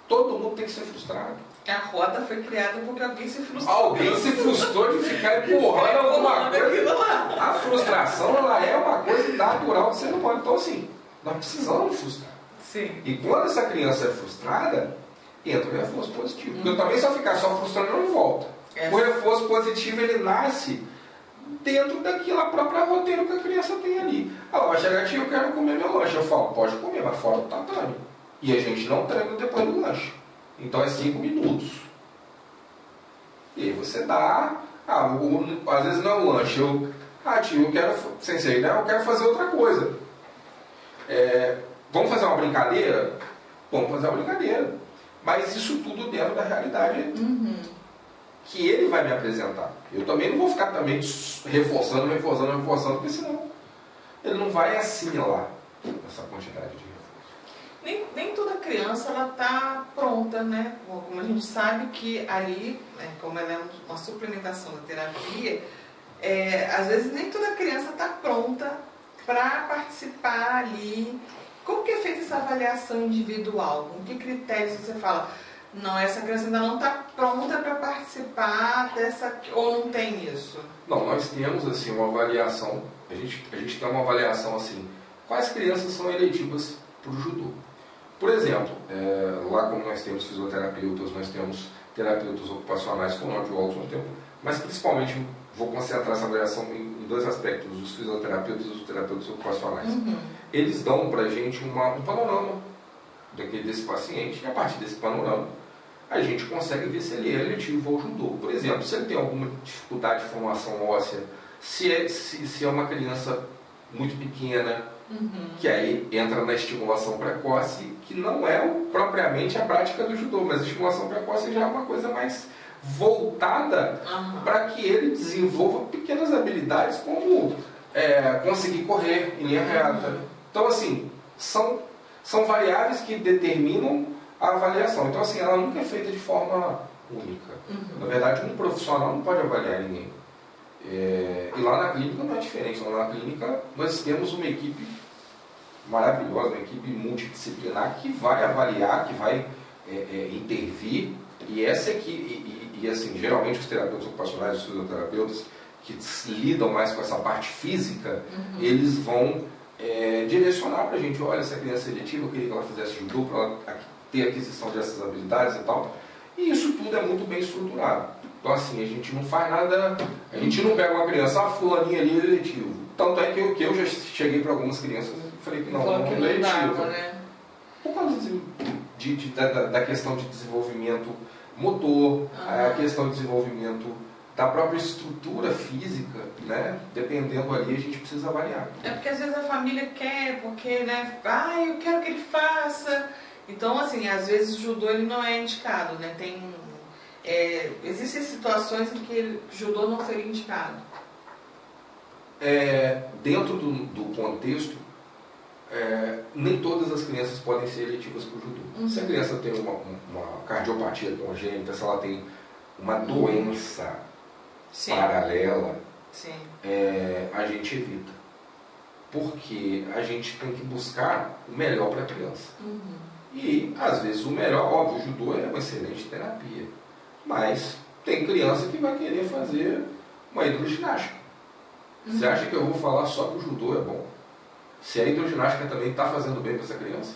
todo mundo tem que ser frustrado. A roda foi criada porque alguém se frustrou. Alguém se frustrou de ficar empurrando alguma coisa. A frustração ela é uma coisa natural do ser humano. Então, assim, nós precisamos frustrar. Sim. E quando essa criança é frustrada, entra o reforço positivo. Porque eu também, se eu ficar só frustrando, não volta. O reforço positivo, ele nasce dentro daquela própria roteiro que a criança tem ali. Ela vai chegar, tia, eu quero comer meu lanche. Eu falo, pode comer, mas fora do tatame. E a gente não treina depois do lanche. Então é 5 minutos. E aí você dá... às vezes não é um lanche. Tio, eu quero... Sensei, né? Eu quero fazer outra coisa. Vamos fazer uma brincadeira? Vamos fazer uma brincadeira. Mas isso tudo dentro da realidade que ele vai me apresentar. Eu também não vou ficar também reforçando, porque senão ele não vai assimilar essa quantidade de reforço. Nem toda criança ela está pronta, né? Como a gente sabe que ali, né, como ela é uma suplementação da terapia, às vezes nem toda criança está pronta para participar ali. Como que é feita essa avaliação individual? Com que critérios você fala, não, essa criança ainda não está pronta para participar dessa, ou não tem isso? Não, nós temos assim uma avaliação, a gente tem uma avaliação assim, quais crianças são eletivas para o judô. Por exemplo, lá como nós temos fisioterapeutas, nós temos terapeutas ocupacionais, fonoaudiólogos, mas principalmente vou concentrar essa avaliação em dois aspectos, os fisioterapeutas e os terapeutas ocupacionais. Eles dão para a gente um panorama desse paciente, e a partir desse panorama a gente consegue ver se ele é eletivo ao judô. Por exemplo, se ele tem alguma dificuldade de formação óssea, se é uma criança muito pequena, que aí entra na estimulação precoce, que não é propriamente a prática do judô, mas a estimulação precoce já é uma coisa mais voltada para que ele desenvolva pequenas habilidades como conseguir correr em linha reta. Então, assim, são variáveis que determinam a avaliação. Então, assim, ela nunca é feita de forma única. Na verdade, um profissional não pode avaliar ninguém. E lá na clínica não é diferente. Lá na clínica nós temos uma equipe maravilhosa, uma equipe multidisciplinar que vai avaliar, que vai intervir. E essa equipe, e assim, geralmente os terapeutas ocupacionais, os fisioterapeutas que lidam mais com essa parte física, eles vão direcionar para a gente, olha, essa criança eletiva, eu queria que ela fizesse judô para ela ter aquisição dessas habilidades e tal. E isso tudo é muito bem estruturado. Então, assim, a gente não faz nada, a gente não pega uma criança, fulaninha ali é eletivo. Tanto é que eu já cheguei para algumas crianças e falei que não é eletivo. Né? Por causa da questão de desenvolvimento motor, a questão de desenvolvimento da própria estrutura física, né? Dependendo ali, a gente precisa avaliar. É porque às vezes a família quer, porque, né? Eu quero que ele faça. Então, assim, às vezes o judô ele não é indicado, né? Existem situações em que o judô não seria indicado. Dentro do contexto, nem todas as crianças podem ser eletivas para o judô. Se a criança tem uma cardiopatia congênita, se ela tem uma doença paralela, a gente evita. Porque a gente tem que buscar o melhor para a criança. E, às vezes, o melhor, óbvio, o judô é uma excelente terapia. Mas tem criança que vai querer fazer uma hidroginástica. Você acha que eu vou falar só que o judô é bom? Se a hidroginástica também está fazendo bem para essa criança,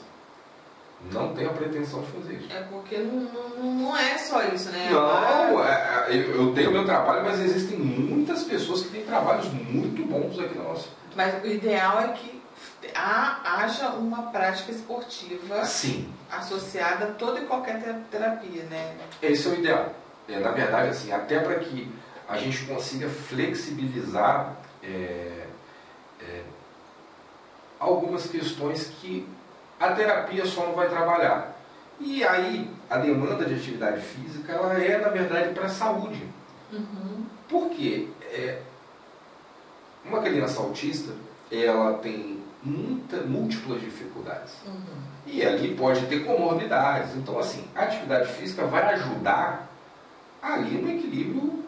não tem a pretensão de fazer isso. É porque não é só isso, né? Não, eu tenho meu trabalho, mas existem muitas pessoas que têm trabalhos muito bons aqui na nossa. Mas o ideal é que haja uma prática esportiva associada a toda e qualquer terapia, né? Esse é o ideal. Na verdade, assim, até para que a gente consiga flexibilizar algumas questões que a terapia só não vai trabalhar. E aí, a demanda de atividade física, ela na verdade, para a saúde. Por quê? Uma criança autista, ela tem múltiplas dificuldades. E ali pode ter comorbidades. Então, assim, a atividade física vai ajudar ali no equilíbrio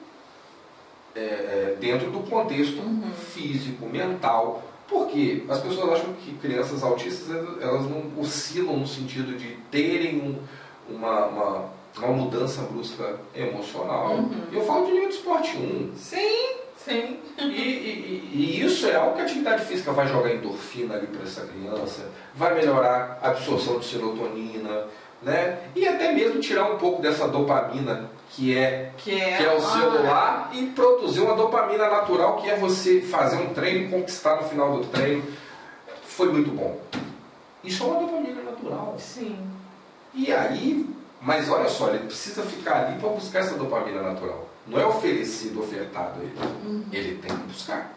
dentro do contexto físico, mental. Porque as pessoas acham que crianças autistas, elas não oscilam no sentido de terem uma mudança brusca emocional. E eu falo de nível de esporte 1. Sim. E isso é algo que a atividade física vai jogar endorfina ali para essa criança, vai melhorar a absorção de serotonina, né? E até mesmo tirar um pouco dessa dopamina que é o celular e produzir uma dopamina natural, que é você fazer um treino e conquistar no final do treino. Foi muito bom. Isso é uma dopamina natural. Sim. E aí, mas olha só, ele precisa ficar ali para buscar essa dopamina natural. Não é oferecido, ofertado a ele. Ele tem que buscar.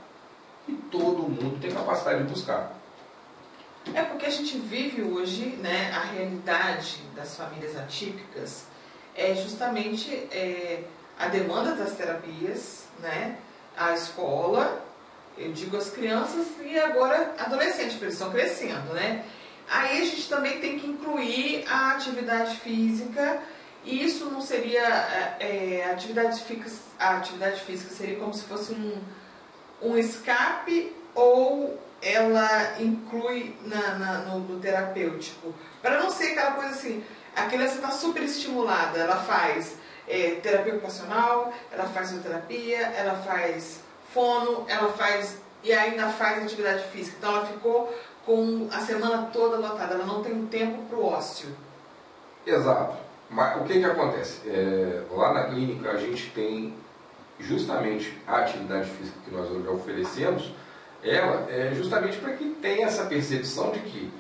E todo mundo tem capacidade de buscar. É porque a gente vive hoje, né, a realidade das famílias atípicas é justamente a demanda das terapias, né, a escola, eu digo as crianças e agora adolescentes, porque eles estão crescendo, né? Aí a gente também tem que incluir a atividade física, e isso não seria a atividade física seria como se fosse um escape, ou ela inclui no terapêutico, para não ser aquela coisa assim, a criança está super estimulada, ela faz terapia ocupacional, ela faz fisioterapia, ela faz fono, ela faz e ainda faz atividade física, então ela ficou com a semana toda lotada, ela não tem tempo para o ócio. Exato. Mas o que acontece? Lá na clínica a gente tem justamente a atividade física que nós hoje oferecemos, ela é justamente para que tenha essa percepção de que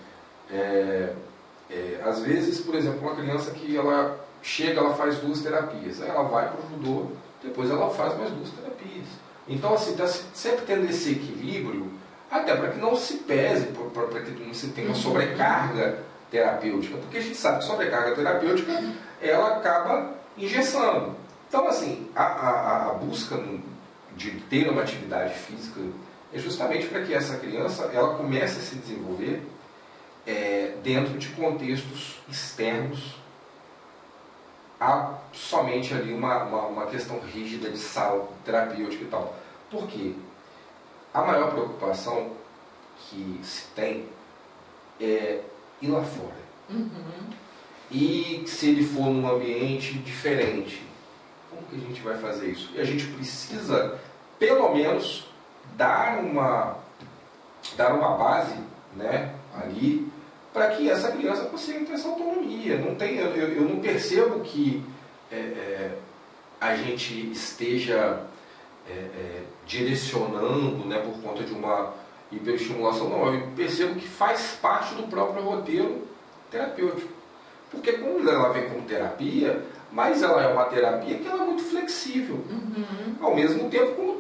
às vezes, por exemplo, uma criança que ela chega, ela faz 2 terapias, aí ela vai para o judô, depois ela faz mais 2 terapias. Então, assim, está sempre tendo esse equilíbrio, até para que não se pese, para que não se tenha uma sobrecarga terapêutica, porque a gente sabe que sobrecarga terapêutica, ela acaba engessando. Então, assim, a busca de ter uma atividade física é justamente para que essa criança ela comece a se desenvolver dentro de contextos externos a somente ali uma questão rígida de sala terapêutica e tal. Por quê? A maior preocupação que se tem é ir lá fora. Uhum. E se ele for num ambiente diferente, como que a gente vai fazer isso? E a gente precisa, pelo menos, dar uma base, né, ali, para que essa criança consiga ter essa autonomia. Eu não percebo que a gente esteja direcionando, né, por conta de uma hiperestimulação. Não, eu percebo que faz parte do próprio roteiro terapêutico. Porque quando ela vem como terapia, mas ela é uma terapia que ela é muito flexível. Uhum. Ao mesmo tempo, como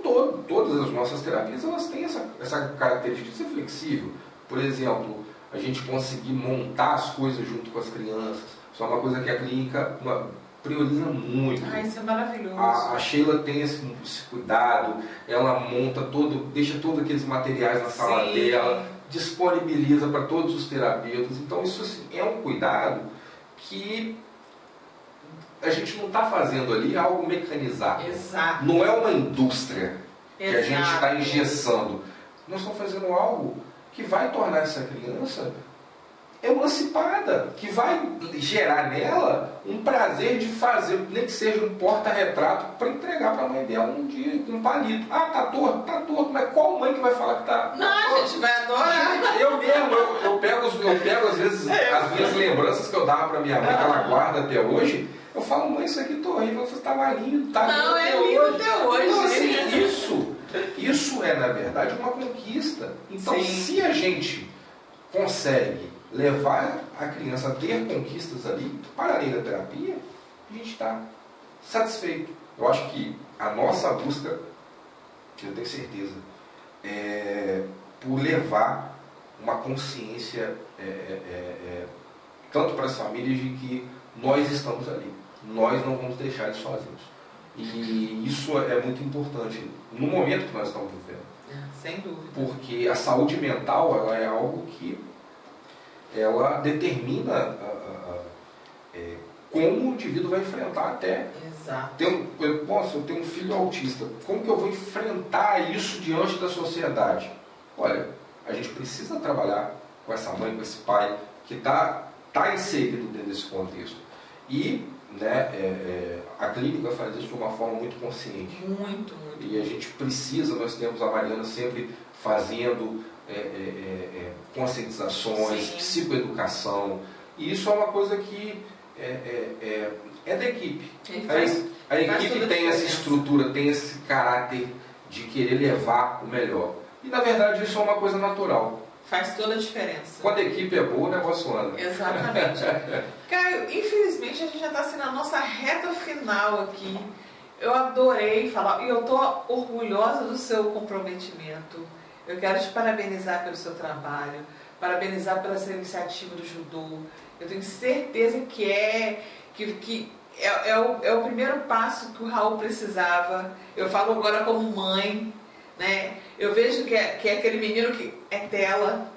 todas as nossas terapias, elas têm essa característica de ser flexível. Por exemplo, a gente conseguir montar as coisas junto com as crianças. Isso é uma coisa que a clínica prioriza muito. Isso é maravilhoso. A Sheila tem esse cuidado, ela monta deixa todos aqueles materiais na sala dela, disponibiliza para todos os terapeutas. Então isso assim, é um cuidado que a gente não está fazendo ali algo mecanizado. Exato. Não é uma indústria que a gente Exato. está engessando. Nós estamos fazendo algo que vai tornar essa criança emancipada, que vai gerar nela um prazer de fazer, nem que seja um porta-retrato, para entregar para a mãe dela um dia com um palito. Ah, tá torto, mas qual mãe que vai falar que tá? Não, a gente vai adorar. Eu mesmo, eu pego às vezes as minhas lembranças que eu dava para minha mãe, que ela guarda até hoje. Eu falo, mãe, isso aqui tá horrível, você estava lindo, tá? Não, é lindo até hoje. Então, assim, isso é, na verdade, uma conquista. Então, Sim. se a gente consegue levar a criança a ter conquistas ali, para além da terapia, a gente está satisfeito. Eu acho que a nossa busca, eu tenho certeza, por levar uma consciência tanto para as famílias de que nós estamos ali, nós não vamos deixar eles sozinhos. E isso é muito importante no momento que nós estamos vivendo. Sem dúvida. Porque a saúde mental ela é algo que ela determina como o indivíduo vai enfrentar até. Exato. Eu tenho um filho autista, como que eu vou enfrentar isso diante da sociedade? Olha, a gente precisa trabalhar com essa mãe, com esse pai, que está inserido dentro desse contexto. E a clínica faz isso de uma forma muito consciente. Muito. E a gente precisa, nós temos a Mariana sempre fazendo conscientizações, Sim. psicoeducação, e isso é uma coisa que é da equipe. A equipe tem essa estrutura, tem esse caráter de querer levar o melhor. E na verdade isso é uma coisa natural. Faz toda a diferença. Quando a equipe é boa, o negócio anda. Exatamente. Caio, infelizmente a gente já está assim na nossa reta final aqui. Eu adorei falar e eu estou orgulhosa do seu comprometimento. eu quero te parabenizar pelo seu trabalho, parabenizar pela sua iniciativa do judô. Eu tenho certeza que é o primeiro passo que o Raul precisava. Eu falo agora como mãe, né? Eu vejo que é aquele menino que é tela.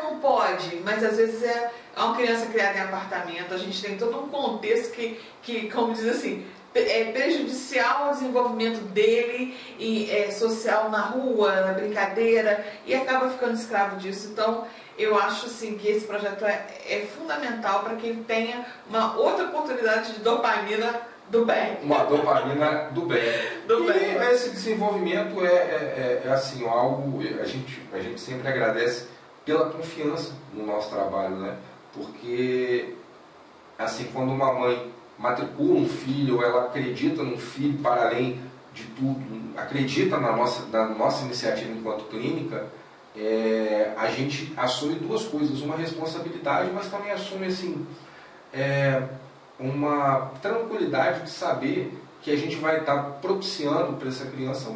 Não pode, mas às vezes é uma criança criada em apartamento, a gente tem todo um contexto que como diz assim, é prejudicial ao desenvolvimento dele, e social na rua, na brincadeira, e acaba ficando escravo disso. Então, eu acho assim, que esse projeto é fundamental para que ele tenha uma outra oportunidade de dopamina do bem. Uma dopamina do bem. bem. Esse desenvolvimento é assim, algo, a gente sempre agradece pela confiança no nosso trabalho, né? Porque, assim, quando uma mãe matricula um filho, ou ela acredita num filho para além de tudo, acredita na nossa iniciativa enquanto clínica, a gente assume duas coisas, uma responsabilidade, mas também assume, assim, uma tranquilidade de saber que a gente vai estar propiciando para essa criança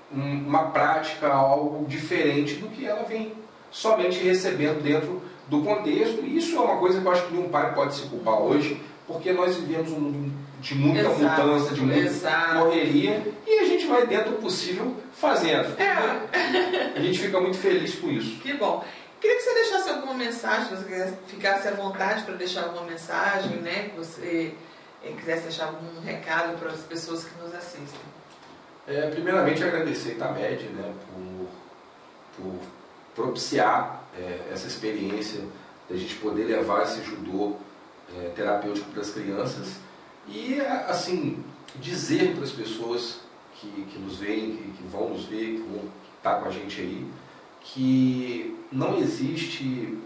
uma prática, algo diferente do que ela vem somente recebendo dentro do contexto. E isso é uma coisa que eu acho que nenhum pai pode se culpar hoje, porque nós vivemos um mundo de muita mudança, de muita correria, e a gente vai, dentro do possível, fazendo. A gente fica muito feliz com isso. Que bom. Queria que você deixasse alguma mensagem, se você ficasse à vontade para deixar alguma mensagem, né? Que você quisesse deixar algum recado para as pessoas que nos assistem. Primeiramente, agradecer a Itamed, né, por propiciar essa experiência de a gente poder levar esse judô terapêutico para as crianças e, assim, dizer para as pessoas que nos veem, que vão nos ver, que vão estar com a gente aí, que não existe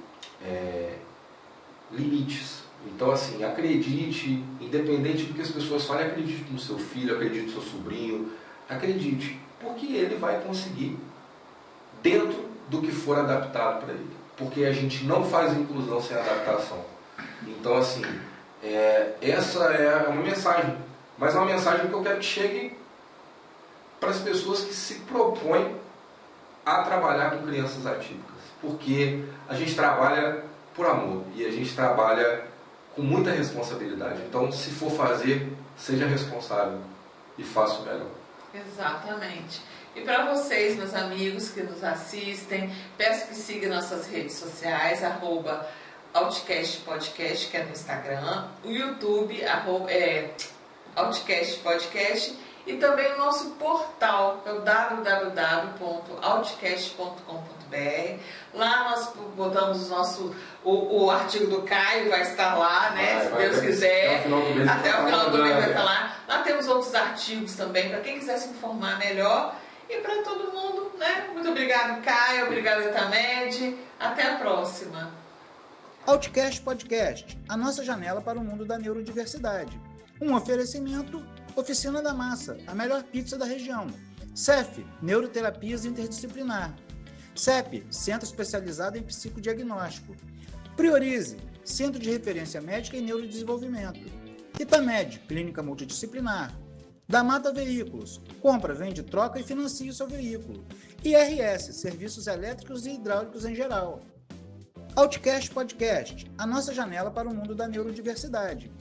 limites. Então, assim, acredite, independente do que as pessoas falem, acredite no seu filho, acredite no seu sobrinho, acredite, porque ele vai conseguir dentro do que for adaptado para ele. Porque a gente não faz inclusão sem adaptação. Então, assim, essa é uma mensagem, mas é uma mensagem que eu quero que chegue para as pessoas que se propõem a trabalhar com crianças atípicas. Porque a gente trabalha por amor e a gente trabalha com muita responsabilidade. Então, se for fazer, seja responsável e faça o melhor. Exatamente. E para vocês, meus amigos que nos assistem, peço que sigam nossas redes sociais, @Outcast Podcast, que é no Instagram, o YouTube, Outcast Podcast, e também o nosso portal, é o www.outcast.com.br. Lá nós botamos o artigo do Caio, vai estar lá, né? Se Deus quiser. Até o final do mês vai estar lá. Nós temos outros artigos também, para quem quiser se informar melhor. E para todo mundo, né? Muito obrigado, Caio. Obrigado, Itamed. Até a próxima. Outcast Podcast, a nossa janela para o mundo da neurodiversidade. Um oferecimento, Oficina da Massa, a melhor pizza da região. CEF, Neuroterapias Interdisciplinar. CEP, Centro Especializado em Psicodiagnóstico. Priorize, Centro de Referência Médica em Neurodesenvolvimento. Itamed, Clínica Multidisciplinar. Da Mata Veículos, compra, vende, troca e financia o seu veículo. IRS, Serviços Elétricos e Hidráulicos em geral. Outcast Podcast, a nossa janela para o mundo da neurodiversidade.